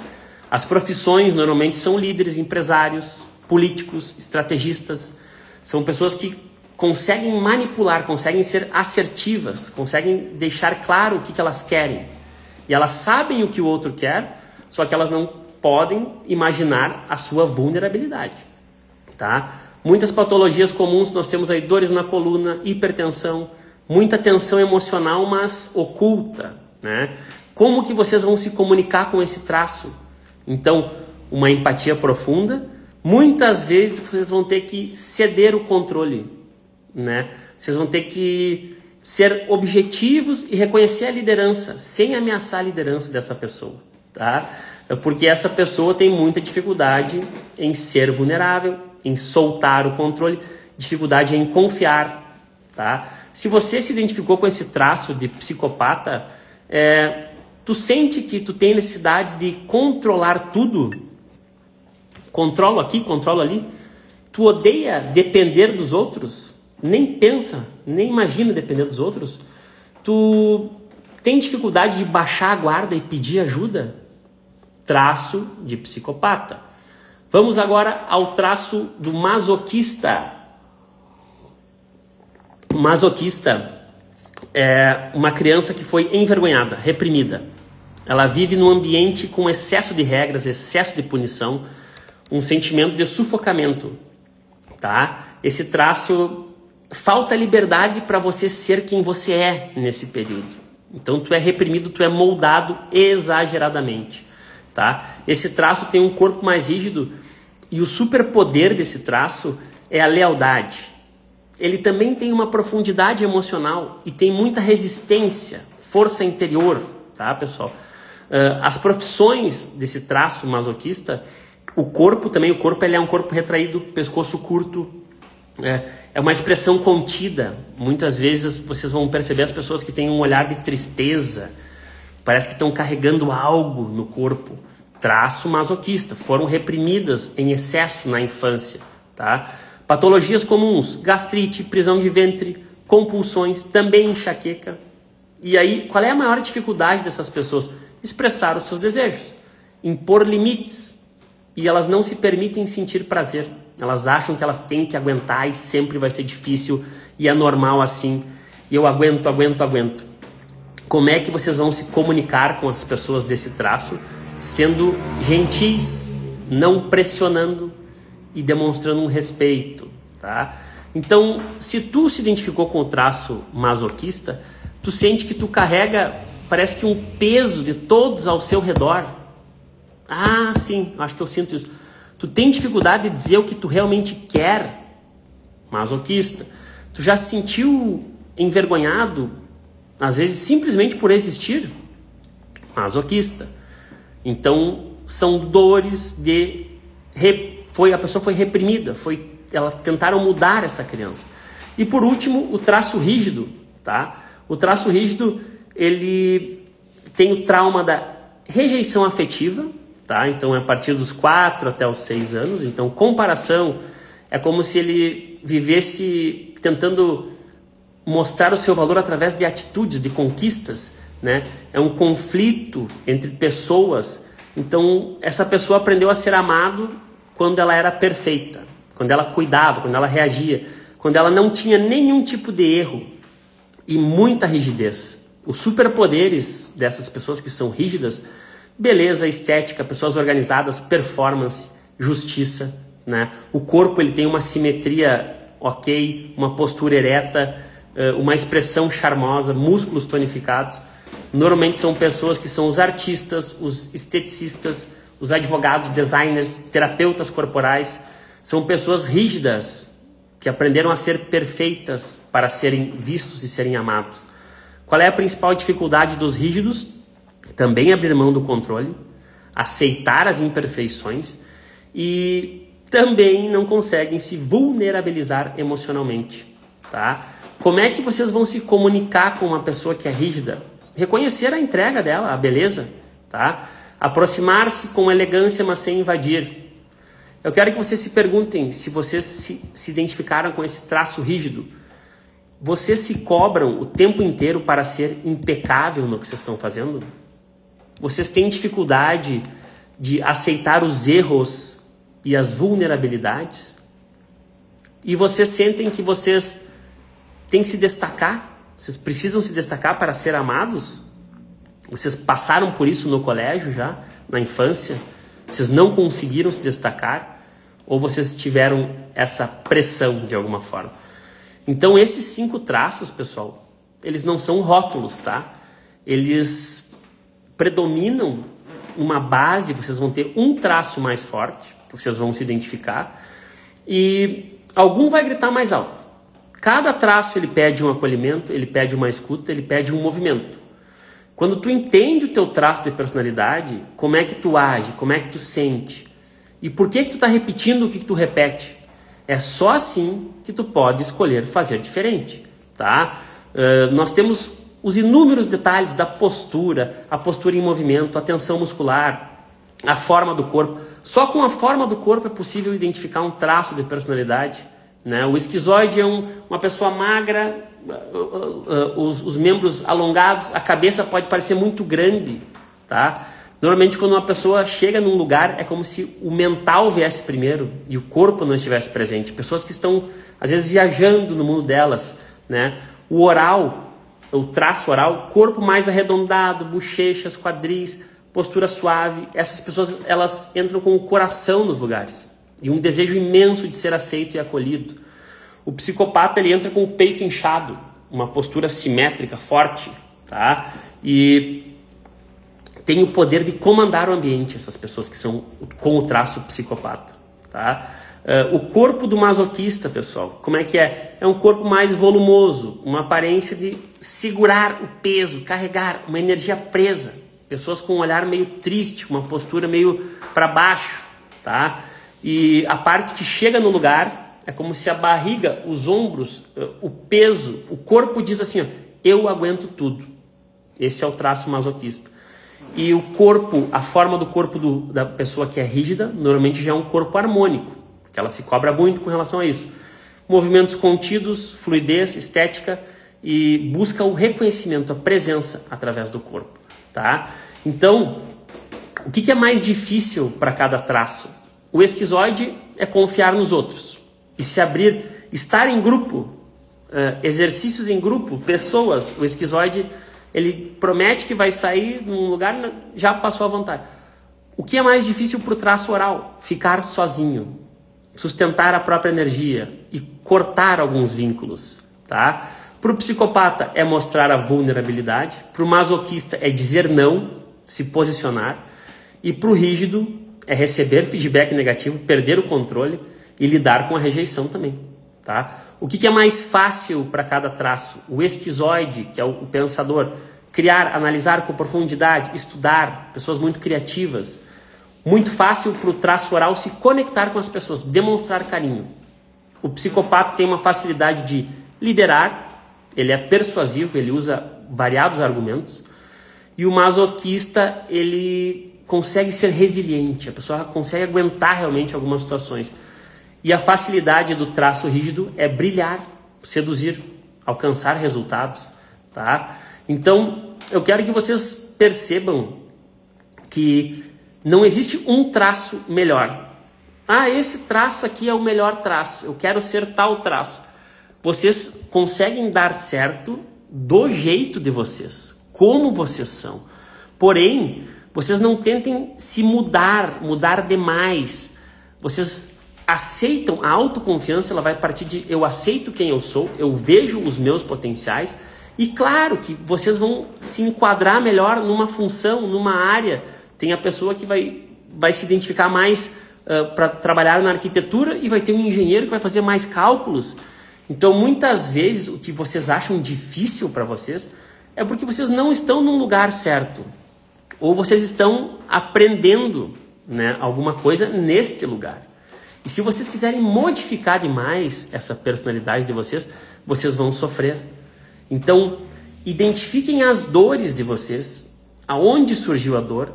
As profissões normalmente são líderes, empresários, políticos, estrategistas. São pessoas que conseguem manipular, conseguem ser assertivas, conseguem deixar claro o que elas querem. E elas sabem o que o outro quer, só que elas não podem imaginar a sua vulnerabilidade. Tá? Muitas patologias comuns, nós temos aí dores na coluna, hipertensão, muita tensão emocional, mas oculta. Né? Como que vocês vão se comunicar com esse traço? Então, uma empatia profunda, muitas vezes vocês vão ter que ceder o controle, né? Vocês vão ter que ser objetivos e reconhecer a liderança, sem ameaçar a liderança dessa pessoa, tá? Porque essa pessoa tem muita dificuldade em ser vulnerável, em soltar o controle, dificuldade em confiar, tá? Se você se identificou com esse traço de psicopata, tu sente que tu tem necessidade de controlar tudo? Controlo aqui, controlo ali? Tu odeia depender dos outros? Nem pensa, nem imagina depender dos outros? Tu tem dificuldade de baixar a guarda e pedir ajuda? Traço de psicopata. Vamos agora ao traço do masoquista. O masoquista é uma criança que foi envergonhada, reprimida. Ela vive num ambiente com excesso de regras, excesso de punição, um sentimento de sufocamento. Tá? Esse traço, falta liberdade para você ser quem você é nesse período. Então tu é reprimido, tu é moldado exageradamente. Tá? Esse traço tem um corpo mais rígido e o superpoder desse traço é a lealdade. Ele também tem uma profundidade emocional e tem muita resistência, força interior, tá, pessoal? As profissões desse traço masoquista, o corpo ele é um corpo retraído, pescoço curto, é uma expressão contida. Muitas vezes vocês vão perceber as pessoas que têm um olhar de tristeza, parece que estão carregando algo no corpo. Traço masoquista, foram reprimidas em excesso na infância, tá? Patologias comuns, gastrite, prisão de ventre, compulsões, também enxaqueca. E aí, qual é a maior dificuldade dessas pessoas? Expressar os seus desejos, impor limites. E elas não se permitem sentir prazer. Elas acham que elas têm que aguentar e sempre vai ser difícil e é normal assim. E eu aguento. Como é que vocês vão se comunicar com as pessoas desse traço? Sendo gentis, não pressionando e demonstrando um respeito, tá? Então, se tu se identificou com o traço masoquista, tu sente que tu carrega, parece que um peso de todos ao seu redor. Ah, sim, acho que eu sinto isso. Tu tem dificuldade de dizer o que tu realmente quer, masoquista. Tu já se sentiu envergonhado, às vezes simplesmente por existir, masoquista. Então, são dores a pessoa foi reprimida, elas tentaram mudar essa criança. E por último, o traço rígido, tá? O traço rígido, ele tem o trauma da rejeição afetiva, tá? Então, é a partir dos 4 até os 6 anos. Então, comparação é como se ele vivesse tentando mostrar o seu valor através de atitudes, de conquistas, né? É um conflito entre pessoas. Então, essa pessoa aprendeu a ser amado quando ela era perfeita, quando ela cuidava, quando ela reagia, quando ela não tinha nenhum tipo de erro e muita rigidez. os superpoderes dessas pessoas que são rígidas: beleza, estética, pessoas organizadas, performance, justiça, né? O corpo ele tem uma simetria ok, uma postura ereta, uma expressão charmosa, músculos tonificados. Normalmente são pessoas que são os artistas, os esteticistas, os advogados, designers, terapeutas corporais. São pessoas rígidas que aprenderam a ser perfeitas para serem vistos e serem amados. Qual é a principal dificuldade dos rígidos? Também abrir mão do controle, aceitar as imperfeições e também não conseguem se vulnerabilizar emocionalmente, tá? Como é que vocês vão se comunicar com uma pessoa que é rígida? Reconhecer a entrega dela, a beleza, tá? Aproximar-se com elegância, mas sem invadir. Eu quero que vocês se perguntem se vocês se identificaram com esse traço rígido. Vocês se cobram o tempo inteiro para ser impecável no que vocês estão fazendo? Vocês têm dificuldade de aceitar os erros e as vulnerabilidades? E vocês sentem que vocês têm que se destacar? Vocês precisam se destacar para ser amados? Vocês passaram por isso no colégio já, na infância? Vocês não conseguiram se destacar? Ou vocês tiveram essa pressão de alguma forma? Então esses 5 traços, pessoal, eles não são rótulos, tá? Eles predominam uma base, vocês vão ter um traço mais forte, que vocês vão se identificar, e algum vai gritar mais alto. Cada traço ele pede um acolhimento, ele pede uma escuta, ele pede um movimento. Quando tu entende o teu traço de personalidade, como é que tu age, como é que tu sente, e por que tu está repetindo o que tu repete, é só assim que tu pode escolher fazer diferente, tá? Nós temos os inúmeros detalhes da postura, a postura em movimento, a tensão muscular, a forma do corpo. Só com a forma do corpo é possível identificar um traço de personalidade, né? O esquizoide é uma pessoa magra, os membros alongados, a cabeça pode parecer muito grande, tá? Normalmente quando uma pessoa chega num lugar é como se o mental viesse primeiro e o corpo não estivesse presente. Pessoas que estão às vezes viajando no mundo delas, né? O oral, o traço oral, corpo mais arredondado, bochechas, quadris, postura suave. Essas pessoas elas entram com o coração nos lugares e um desejo imenso de ser aceito e acolhido. O psicopata ele entra com o peito inchado, uma postura simétrica, forte, tá? E tem o poder de comandar o ambiente, essas pessoas que são com o traço psicopata, tá? O corpo do masoquista, pessoal, como é que é? É um corpo mais volumoso, uma aparência de segurar o peso, carregar, uma energia presa. Pessoas com um olhar meio triste, uma postura meio para baixo, tá? E a parte que chega no lugar é como se a barriga, os ombros, o peso, o corpo diz assim, ó, eu aguento tudo. Esse é o traço masoquista. E o corpo, a forma do corpo da pessoa que é rígida, normalmente já é um corpo harmônico, porque ela se cobra muito com relação a isso. Movimentos contidos, fluidez, estética e busca o reconhecimento, a presença através do corpo, tá? Então, o que é mais difícil para cada traço? O esquizoide é confiar nos outros e se abrir, estar em grupo, exercícios em grupo, pessoas. O esquizoide ele promete que vai sair num lugar, já passou à vontade. O que é mais difícil para o traço oral? Ficar sozinho, sustentar a própria energia e cortar alguns vínculos, tá? Para o psicopata é mostrar a vulnerabilidade, para o masoquista é dizer não, se posicionar, e para o rígido é receber feedback negativo, perder o controle e lidar com a rejeição também, tá? O que é mais fácil para cada traço? O esquizoide, que é o pensador, criar, analisar com profundidade, estudar, pessoas muito criativas. Muito fácil para o traço oral se conectar com as pessoas, demonstrar carinho. O psicopata tem uma facilidade de liderar, ele é persuasivo, ele usa variados argumentos. E o masoquista, ele consegue ser resiliente, a pessoa consegue aguentar realmente algumas situações. E a facilidade do traço rígido é brilhar, seduzir, alcançar resultados, tá? Então, eu quero que vocês percebam que não existe um traço melhor. Ah, esse traço aqui é o melhor traço, eu quero ser tal traço. Vocês conseguem dar certo do jeito de vocês, como vocês são. Porém, vocês não tentem se mudar demais. Vocês aceitam, a autoconfiança ela vai partir de eu aceito quem eu sou, eu vejo os meus potenciais e claro que vocês vão se enquadrar melhor numa função, numa área. Tem a pessoa que vai se identificar mais para trabalhar na arquitetura e vai ter um engenheiro que vai fazer mais cálculos. Então, muitas vezes, o que vocês acham difícil para vocês é porque vocês não estão num lugar certo. Ou vocês estão aprendendo, né, alguma coisa neste lugar. E se vocês quiserem modificar demais essa personalidade de vocês, vocês vão sofrer. Então, identifiquem as dores de vocês, aonde surgiu a dor,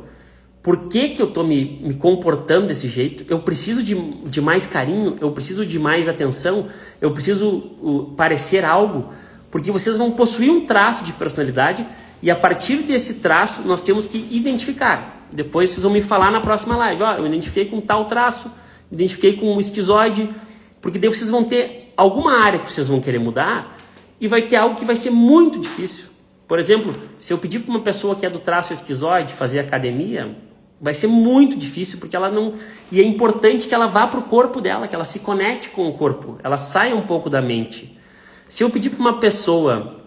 por que eu estou me comportando desse jeito, eu preciso de mais carinho, eu preciso de mais atenção, eu preciso parecer algo, porque vocês vão possuir um traço de personalidade e a partir desse traço nós temos que identificar. Depois vocês vão me falar na próxima live, eu identifiquei com tal traço, identifiquei com um esquizoide, porque daí vocês vão ter alguma área que vocês vão querer mudar e vai ter algo que vai ser muito difícil. Por exemplo, se eu pedir para uma pessoa que é do traço esquizoide fazer academia, vai ser muito difícil porque ela não... E é importante que ela vá para o corpo dela, que ela se conecte com o corpo, ela saia um pouco da mente. Se eu pedir para uma pessoa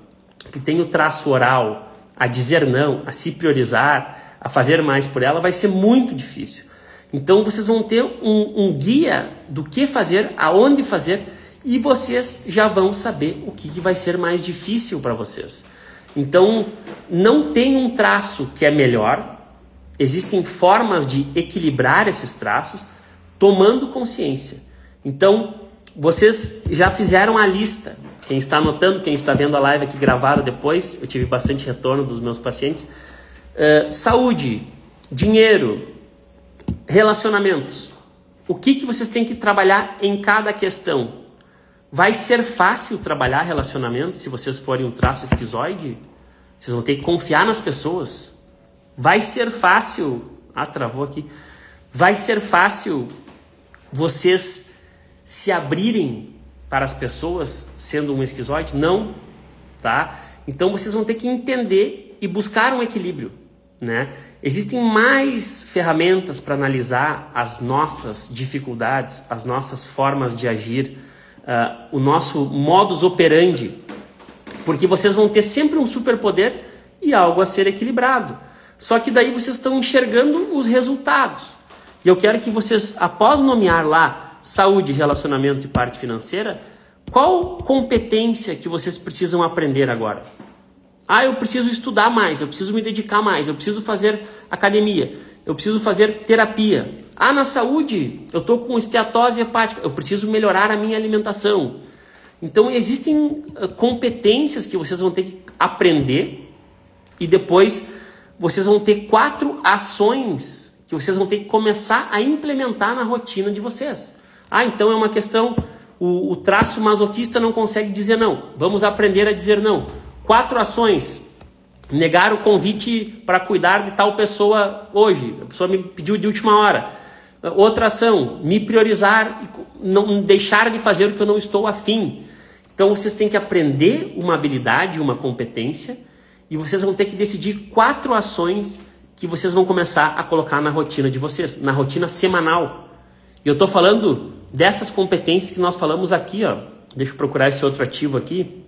que tem o traço oral a dizer não, a se priorizar, a fazer mais por ela, vai ser muito difícil. Então vocês vão ter um guia do que fazer, aonde fazer, e vocês já vão saber o que vai ser mais difícil para vocês. Então não tem um traço que é melhor, existem formas de equilibrar esses traços tomando consciência. Então vocês já fizeram a lista. Quem está anotando, quem está vendo a live aqui gravada depois, eu tive bastante retorno dos meus pacientes. Saúde, dinheiro, relacionamentos. O que vocês têm que trabalhar em cada questão? Vai ser fácil trabalhar relacionamento se vocês forem um traço esquizoide? Vocês vão ter que confiar nas pessoas. Vai ser fácil... travou aqui. Vai ser fácil vocês se abrirem para as pessoas sendo um esquizoide? Não, tá? Então vocês vão ter que entender e buscar um equilíbrio, né? Existem mais ferramentas para analisar as nossas dificuldades, as nossas formas de agir, o nosso modus operandi, porque vocês vão ter sempre um superpoder e algo a ser equilibrado. Só que daí vocês estão enxergando os resultados. E eu quero que vocês, após nomear lá saúde, relacionamento e parte financeira, qual competência que vocês precisam aprender agora? Eu preciso estudar mais, eu preciso me dedicar mais, eu preciso fazer academia, eu preciso fazer terapia. Na saúde, eu estou com esteatose hepática, eu preciso melhorar a minha alimentação. Então, existem competências que vocês vão ter que aprender e depois vocês vão ter 4 ações que vocês vão ter que começar a implementar na rotina de vocês. Então é uma questão, o traço masoquista não consegue dizer não. Vamos aprender a dizer não. 4 ações. Negar o convite para cuidar de tal pessoa hoje. A pessoa me pediu de última hora. Outra ação, me priorizar e não deixar de fazer o que eu não estou afim. Então vocês têm que aprender uma habilidade, uma competência, e vocês vão ter que decidir 4 ações que vocês vão começar a colocar na rotina de vocês, na rotina semanal. E eu estou falando dessas competências que nós falamos aqui, Deixa eu procurar esse outro ativo aqui.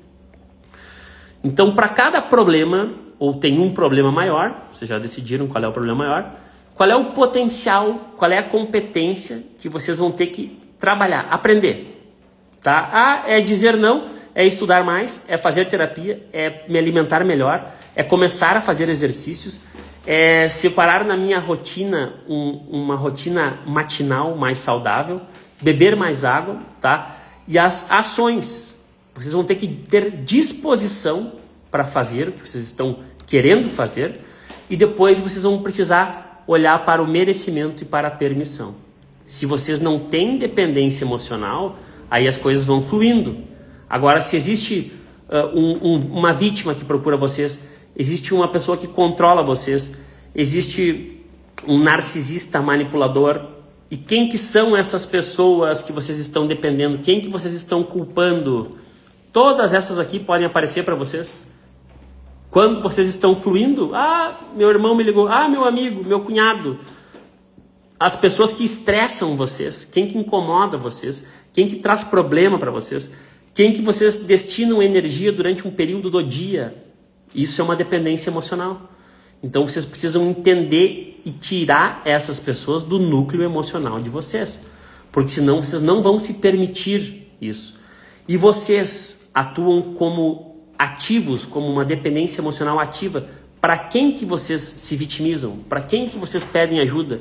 Então, para cada problema, ou tem um problema maior, vocês já decidiram qual é o problema maior, qual é o potencial, qual é a competência que vocês vão ter que trabalhar, aprender. Tá? É dizer não, é estudar mais, é fazer terapia, é me alimentar melhor, é começar a fazer exercícios, é separar na minha rotina uma rotina matinal mais saudável, beber mais água, tá? E as ações, vocês vão ter que ter disposição para fazer o que vocês estão querendo fazer e depois vocês vão precisar olhar para o merecimento e para a permissão. Se vocês não têm dependência emocional, aí as coisas vão fluindo. Agora, se existe uma vítima que procura vocês, existe uma pessoa que controla vocês, existe um narcisista manipulador, e quem que são essas pessoas que vocês estão dependendo? Quem que vocês estão culpando? Todas essas aqui podem aparecer para vocês. Quando vocês estão fluindo, meu irmão me ligou, meu amigo, meu cunhado. As pessoas que estressam vocês, quem que incomoda vocês, quem que traz problema para vocês, quem que vocês destinam energia durante um período do dia. Isso é uma dependência emocional. Então vocês precisam entender e tirar essas pessoas do núcleo emocional de vocês. Porque senão vocês não vão se permitir isso. E vocês atuam como ativos, como uma dependência emocional ativa. Para quem que vocês se vitimizam? Para quem que vocês pedem ajuda?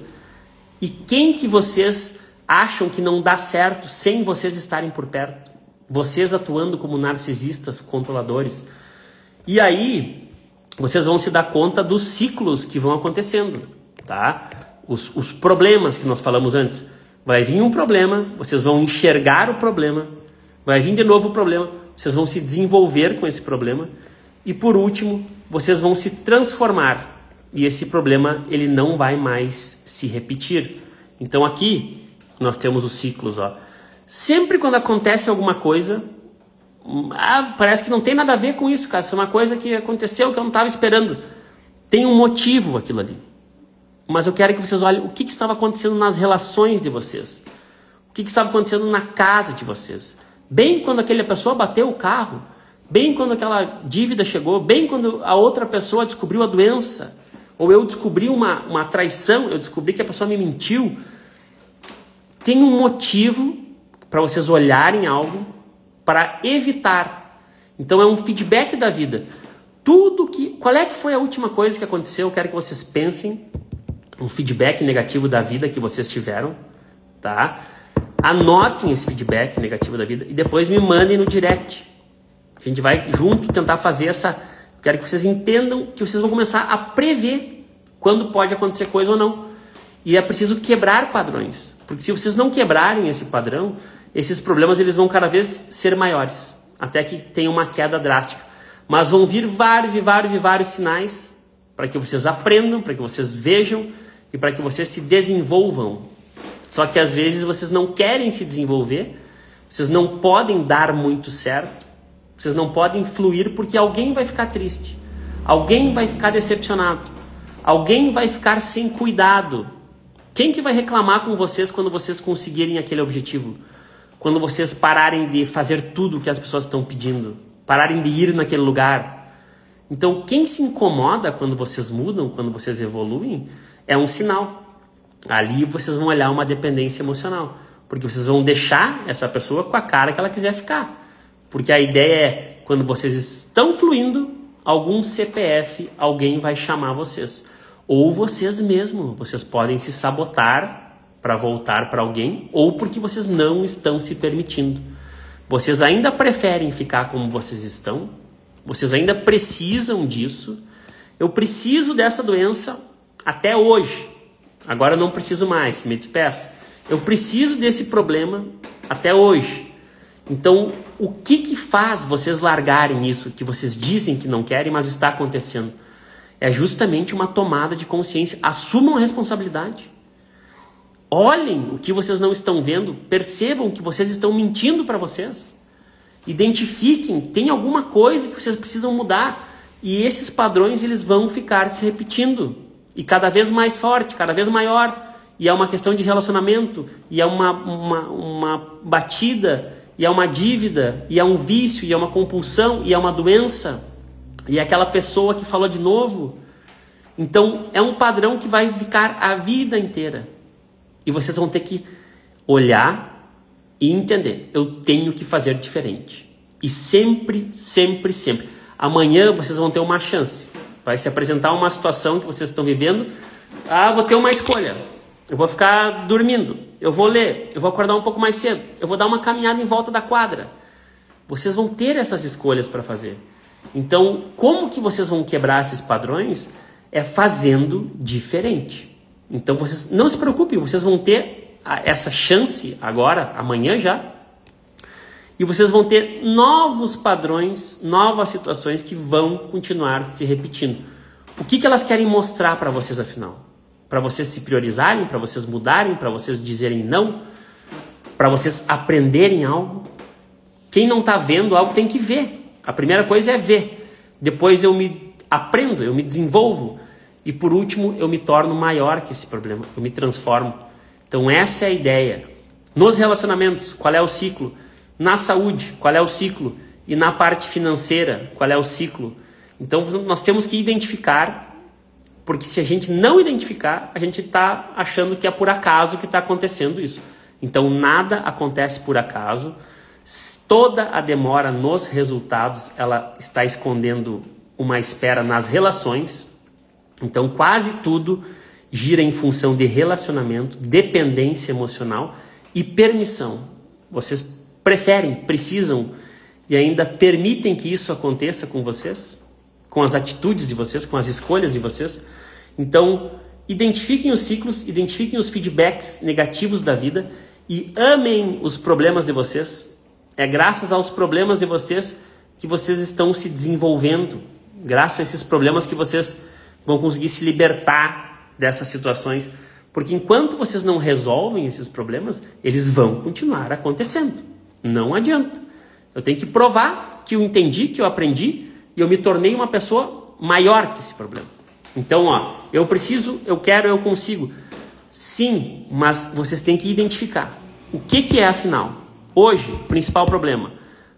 E quem que vocês acham que não dá certo sem vocês estarem por perto? Vocês atuando como narcisistas, controladores. E aí, vocês vão se dar conta dos ciclos que vão acontecendo, tá? Os problemas que nós falamos antes. Vai vir um problema, vocês vão enxergar o problema. Vai vir de novo o problema, vocês vão se desenvolver com esse problema. E por último, vocês vão se transformar. E esse problema, ele não vai mais se repetir. Então aqui, nós temos os ciclos, ó. Sempre quando acontece alguma coisa, parece que não tem nada a ver com isso, cara. Isso é uma coisa que aconteceu que eu não estava esperando. Tem um motivo aquilo ali. Mas eu quero que vocês olhem o que estava acontecendo nas relações de vocês. O que estava acontecendo na casa de vocês. Bem quando aquela pessoa bateu o carro. Bem quando aquela dívida chegou. Bem quando a outra pessoa descobriu a doença. Ou eu descobri uma traição, eu descobri que a pessoa me mentiu. Tem um motivo para vocês olharem algo para evitar. Então é um feedback da vida. Qual é que foi a última coisa que aconteceu? Eu quero que vocês pensem. Um feedback negativo da vida que vocês tiveram. Tá? Anotem esse feedback negativo da vida e depois me mandem no direct. A gente vai junto tentar fazer essa... Quero que vocês entendam que vocês vão começar a prever quando pode acontecer coisa ou não. E é preciso quebrar padrões. Porque se vocês não quebrarem esse padrão, esses problemas eles vão cada vez ser maiores. Até que tenha uma queda drástica. Mas vão vir vários e vários e vários sinais para que vocês aprendam, para que vocês vejam e para que vocês se desenvolvam. Só que às vezes vocês não querem se desenvolver, vocês não podem dar muito certo. Vocês não podem fluir porque alguém vai ficar triste. Alguém vai ficar decepcionado. Alguém vai ficar sem cuidado. Quem que vai reclamar com vocês quando vocês conseguirem aquele objetivo? Quando vocês pararem de fazer tudo o que as pessoas estão pedindo? Pararem de ir naquele lugar? Então, quem se incomoda quando vocês mudam, quando vocês evoluem, é um sinal. Ali vocês vão olhar uma dependência emocional. Porque vocês vão deixar essa pessoa com a cara que ela quiser ficar. Porque a ideia é, quando vocês estão fluindo, algum CPF, alguém vai chamar vocês. Ou vocês mesmos, vocês podem se sabotar para voltar para alguém, ou porque vocês não estão se permitindo. Vocês ainda preferem ficar como vocês estão, vocês ainda precisam disso. Eu preciso dessa doença até hoje, agora eu não preciso mais, me despeço. Eu preciso desse problema até hoje. Então, o que faz vocês largarem isso que vocês dizem que não querem, mas está acontecendo? É justamente uma tomada de consciência. Assumam a responsabilidade. Olhem o que vocês não estão vendo. Percebam que vocês estão mentindo para vocês. Identifiquem, tem alguma coisa que vocês precisam mudar. E esses padrões eles vão ficar se repetindo. E cada vez mais forte, cada vez maior. E é uma questão de relacionamento. E é uma batida. E é uma dívida, e é um vício, e é uma compulsão, e é uma doença, e é aquela pessoa que falou de novo. Então, é um padrão que vai ficar a vida inteira. E vocês vão ter que olhar e entender. Eu tenho que fazer diferente. E sempre, sempre, sempre. Amanhã vocês vão ter uma chance. Vai se apresentar uma situação que vocês estão vivendo. Vou ter uma escolha. Eu vou ficar dormindo, eu vou ler, eu vou acordar um pouco mais cedo, eu vou dar uma caminhada em volta da quadra. Vocês vão ter essas escolhas para fazer. Então, como que vocês vão quebrar esses padrões? É fazendo diferente. Então, vocês não se preocupem, vocês vão ter essa chance agora, amanhã já, e vocês vão ter novos padrões, novas situações que vão continuar se repetindo. O que elas querem mostrar para vocês, afinal? Para vocês se priorizarem, para vocês mudarem, para vocês dizerem não, para vocês aprenderem algo. Quem não está vendo algo tem que ver. A primeira coisa é ver. Depois eu me aprendo, eu me desenvolvo. E por último, eu me torno maior que esse problema, eu me transformo. Então essa é a ideia. Nos relacionamentos, qual é o ciclo? Na saúde, qual é o ciclo? E na parte financeira, qual é o ciclo? Então nós temos que identificar, porque se a gente não identificar, a gente está achando que é por acaso que está acontecendo isso. Então nada acontece por acaso. Toda a demora nos resultados, ela está escondendo uma espera nas relações. Então quase tudo gira em função de relacionamento, dependência emocional e permissão. Vocês preferem, precisam e ainda permitem que isso aconteça com vocês, com as atitudes de vocês, com as escolhas de vocês. Então, identifiquem os ciclos, identifiquem os feedbacks negativos da vida e amem os problemas de vocês. É graças aos problemas de vocês que vocês estão se desenvolvendo. Graças a esses problemas que vocês vão conseguir se libertar dessas situações. Porque enquanto vocês não resolvem esses problemas, eles vão continuar acontecendo. Não adianta. Eu tenho que provar que eu entendi, que eu aprendi e eu me tornei uma pessoa maior que esse problema. Então, eu preciso, eu quero, eu consigo. Sim, mas vocês têm que identificar o que é afinal. Hoje, o principal problema,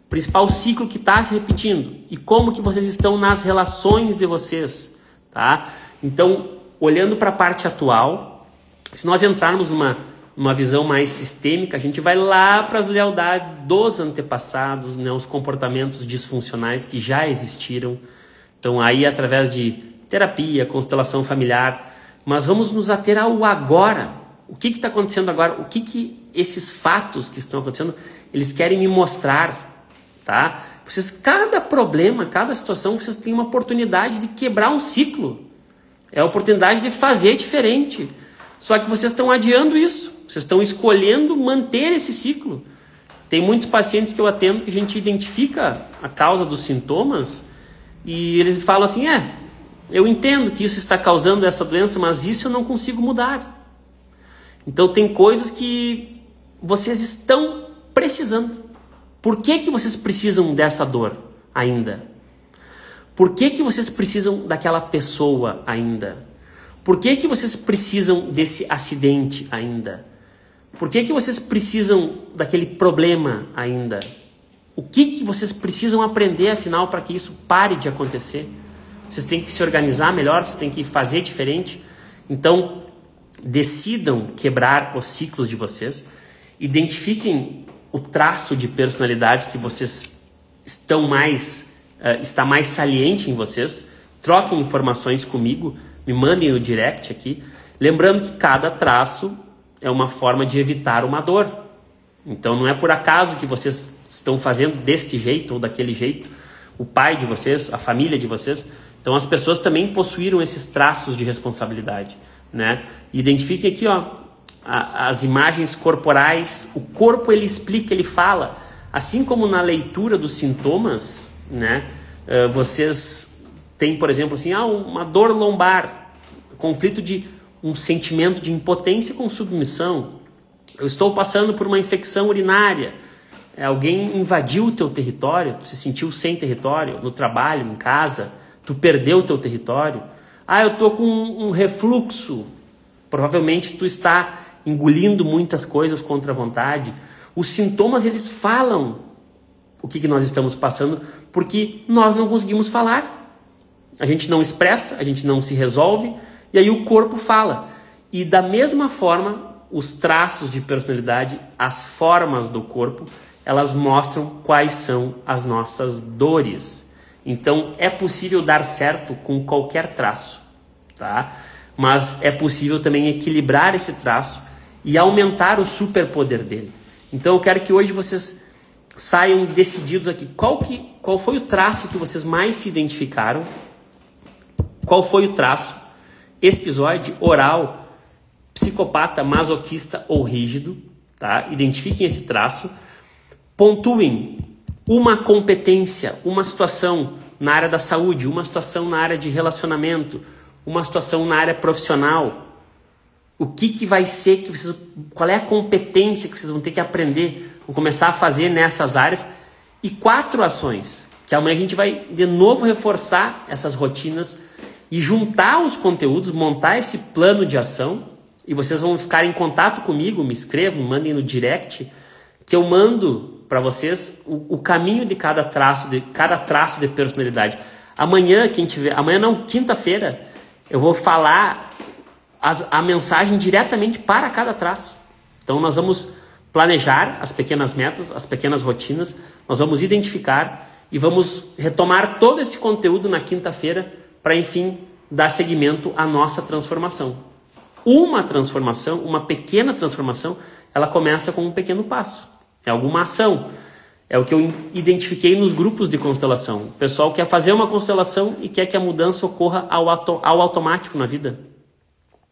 o principal ciclo que está se repetindo e como que vocês estão nas relações de vocês. Tá? Então, olhando para a parte atual, se nós entrarmos numa visão mais sistêmica, a gente vai lá para as lealdades dos antepassados, né, os comportamentos disfuncionais que já existiram. Então, aí através de terapia, constelação familiar, mas vamos nos ater ao agora. O que está acontecendo agora? O que esses fatos que estão acontecendo, eles querem me mostrar, tá? Vocês, cada problema, cada situação, vocês têm uma oportunidade de quebrar um ciclo. É a oportunidade de fazer diferente. Só que vocês estão adiando isso. Vocês estão escolhendo manter esse ciclo. Tem muitos pacientes que eu atendo que a gente identifica a causa dos sintomas e eles falam assim, eu entendo que isso está causando essa doença, mas isso eu não consigo mudar. Então tem coisas que vocês estão precisando. Por que vocês precisam dessa dor ainda? Por que vocês precisam daquela pessoa ainda? Por que vocês precisam desse acidente ainda? Por que vocês precisam daquele problema ainda? O que vocês precisam aprender, afinal, para que isso pare de acontecer? Vocês têm que se organizar melhor, vocês têm que fazer diferente. Então, decidam quebrar os ciclos de vocês. Identifiquem o traço de personalidade que vocês está mais saliente em vocês. Troquem informações comigo, me mandem no direct aqui. Lembrando que cada traço é uma forma de evitar uma dor. Então não é por acaso que vocês estão fazendo deste jeito ou daquele jeito. O pai de vocês, a família de vocês. Então as pessoas também possuíram esses traços de responsabilidade, né? Identifiquem aqui, as imagens corporais. O corpo, ele explica, ele fala. Assim como na leitura dos sintomas, né? Vocês têm, por exemplo, assim, uma dor lombar, conflito de um sentimento de impotência com submissão. Eu estou passando por uma infecção urinária. Alguém invadiu o teu território, tu se sentiu sem território, no trabalho, em casa, tu perdeu o teu território. Eu estou com um refluxo. Provavelmente tu está engolindo muitas coisas contra a vontade. Os sintomas, eles falam o que nós estamos passando, porque nós não conseguimos falar. A gente não expressa, a gente não se resolve, e aí o corpo fala. E da mesma forma, os traços de personalidade, as formas do corpo, elas mostram quais são as nossas dores. Então, é possível dar certo com qualquer traço, tá? Mas é possível também equilibrar esse traço e aumentar o superpoder dele. Então, eu quero que hoje vocês saiam decididos aqui. Qual foi o traço que vocês mais se identificaram? Qual foi o traço? Esquizoide, oral, psicopata, masoquista ou rígido, tá? Identifiquem esse traço. Pontuem uma competência, uma situação na área da saúde, uma situação na área de relacionamento, uma situação na área profissional. O que vai ser qual é a competência que vocês vão ter que aprender, vão começar a fazer nessas áreas? E 4 ações. que amanhã a gente vai de novo reforçar essas rotinas e juntar os conteúdos, montar esse plano de ação, e vocês vão ficar em contato comigo, me escrevam, me mandem no direct, que eu mando para vocês o caminho de cada traço de personalidade. Amanhã, quinta-feira, eu vou falar a mensagem diretamente para cada traço. Então nós vamos planejar as pequenas metas, as pequenas rotinas, nós vamos identificar e vamos retomar todo esse conteúdo na quinta-feira para, enfim, dar seguimento à nossa transformação. Uma transformação, uma pequena transformação, ela começa com um pequeno passo. É alguma ação. É o que eu identifiquei nos grupos de constelação. O pessoal quer fazer uma constelação e quer que a mudança ocorra ao automático na vida.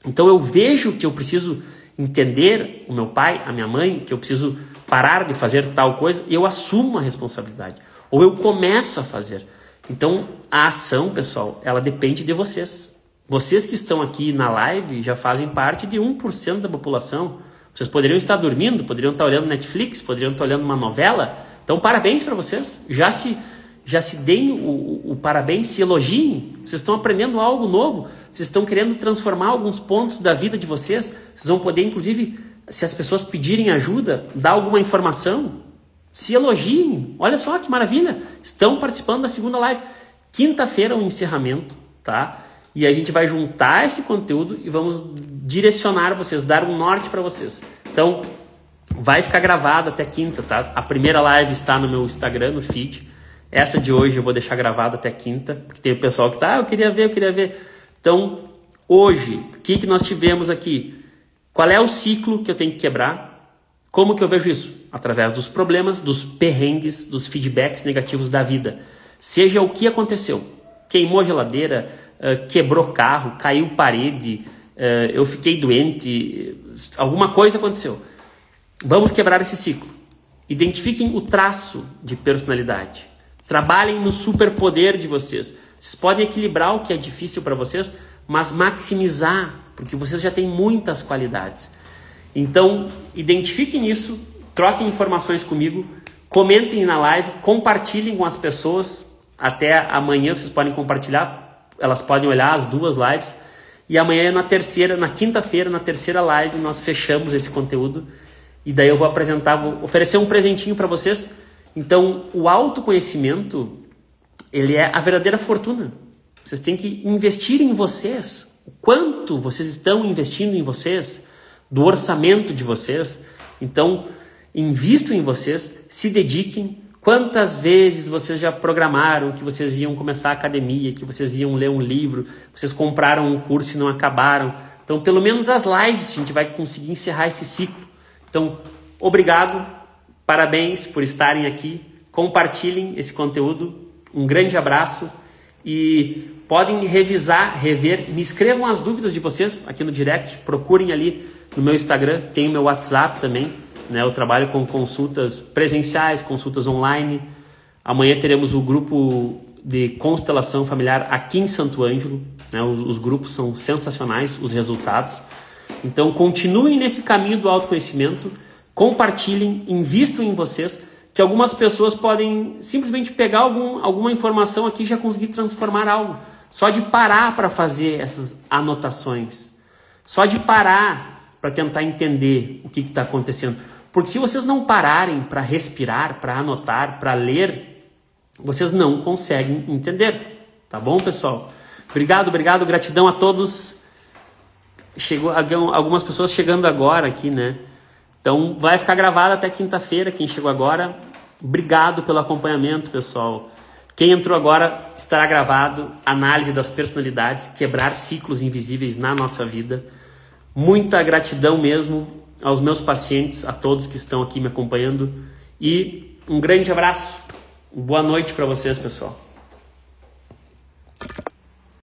Então eu vejo que eu preciso entender o meu pai, a minha mãe, que eu preciso parar de fazer tal coisa, e eu assumo a responsabilidade. Ou eu começo a fazer. Então a ação, pessoal, ela depende de vocês. Vocês que estão aqui na live já fazem parte de 1% da população. Vocês poderiam estar dormindo, poderiam estar olhando Netflix, poderiam estar olhando uma novela. Então parabéns para vocês. Já se deem o parabéns, se elogiem. Vocês estão aprendendo algo novo. Vocês estão querendo transformar alguns pontos da vida de vocês. Vocês vão poder, inclusive, se as pessoas pedirem ajuda, dar alguma informação. Se elogiem. Olha só que maravilha. Estão participando da segunda live. Quinta-feira é um encerramento, tá? E a gente vai juntar esse conteúdo e vamos direcionar vocês, dar um norte para vocês. Então, vai ficar gravado até quinta, tá? A primeira live está no meu Instagram, no feed. Essa de hoje eu vou deixar gravada até quinta, porque tem o pessoal que tá, eu queria ver. Então, hoje, o que nós tivemos aqui? Qual é o ciclo que eu tenho que quebrar? Como que eu vejo isso? Através dos problemas, dos perrengues, dos feedbacks negativos da vida. Seja o que aconteceu. Queimou a geladeira, quebrou carro, caiu parede, eu fiquei doente, alguma coisa aconteceu. Vamos quebrar esse ciclo. Identifiquem o traço de personalidade. Trabalhem no superpoder de vocês. Vocês podem equilibrar o que é difícil para vocês, mas maximizar, porque vocês já têm muitas qualidades. Então, identifiquem isso, troquem informações comigo, comentem na live, compartilhem com as pessoas. Até amanhã vocês podem compartilhar, elas podem olhar as duas lives. E amanhã, na quinta-feira, na terceira live, nós fechamos esse conteúdo. E daí eu vou oferecer um presentinho para vocês. Então, o autoconhecimento, ele é a verdadeira fortuna. Vocês têm que investir em vocês. O quanto vocês estão investindo em vocês, do orçamento de vocês. Então, invistam em vocês, se dediquem. Quantas vezes vocês já programaram que vocês iam começar a academia, que vocês iam ler um livro, vocês compraram um curso e não acabaram. Então, pelo menos as lives, a gente vai conseguir encerrar esse ciclo. Então, obrigado, parabéns por estarem aqui. Compartilhem esse conteúdo. Um grande abraço e podem rever, me escrevam as dúvidas de vocês aqui no direct, procurem ali no meu Instagram, tem o meu WhatsApp também, né? Eu trabalho com consultas presenciais, consultas online. Amanhã teremos o grupo de constelação familiar aqui em Santo Ângelo, né? Os grupos são sensacionais, os resultados. Então continuem nesse caminho do autoconhecimento, compartilhem, invistam em vocês, que algumas pessoas podem simplesmente pegar alguma informação aqui e já conseguir transformar algo. Só de parar para fazer essas anotações. Só de parar para tentar entender o que está acontecendo. Porque se vocês não pararem para respirar, para anotar, para ler, vocês não conseguem entender. Tá bom, pessoal? Obrigado, gratidão a todos. Chegou algumas pessoas chegando agora aqui, né? Então vai ficar gravado até quinta-feira, quem chegou agora. Obrigado pelo acompanhamento, pessoal. Quem entrou agora, estará gravado. Análise das personalidades, quebrar ciclos invisíveis na nossa vida. Muita gratidão mesmo aos meus pacientes, a todos que estão aqui me acompanhando. E um grande abraço. Boa noite para vocês, pessoal.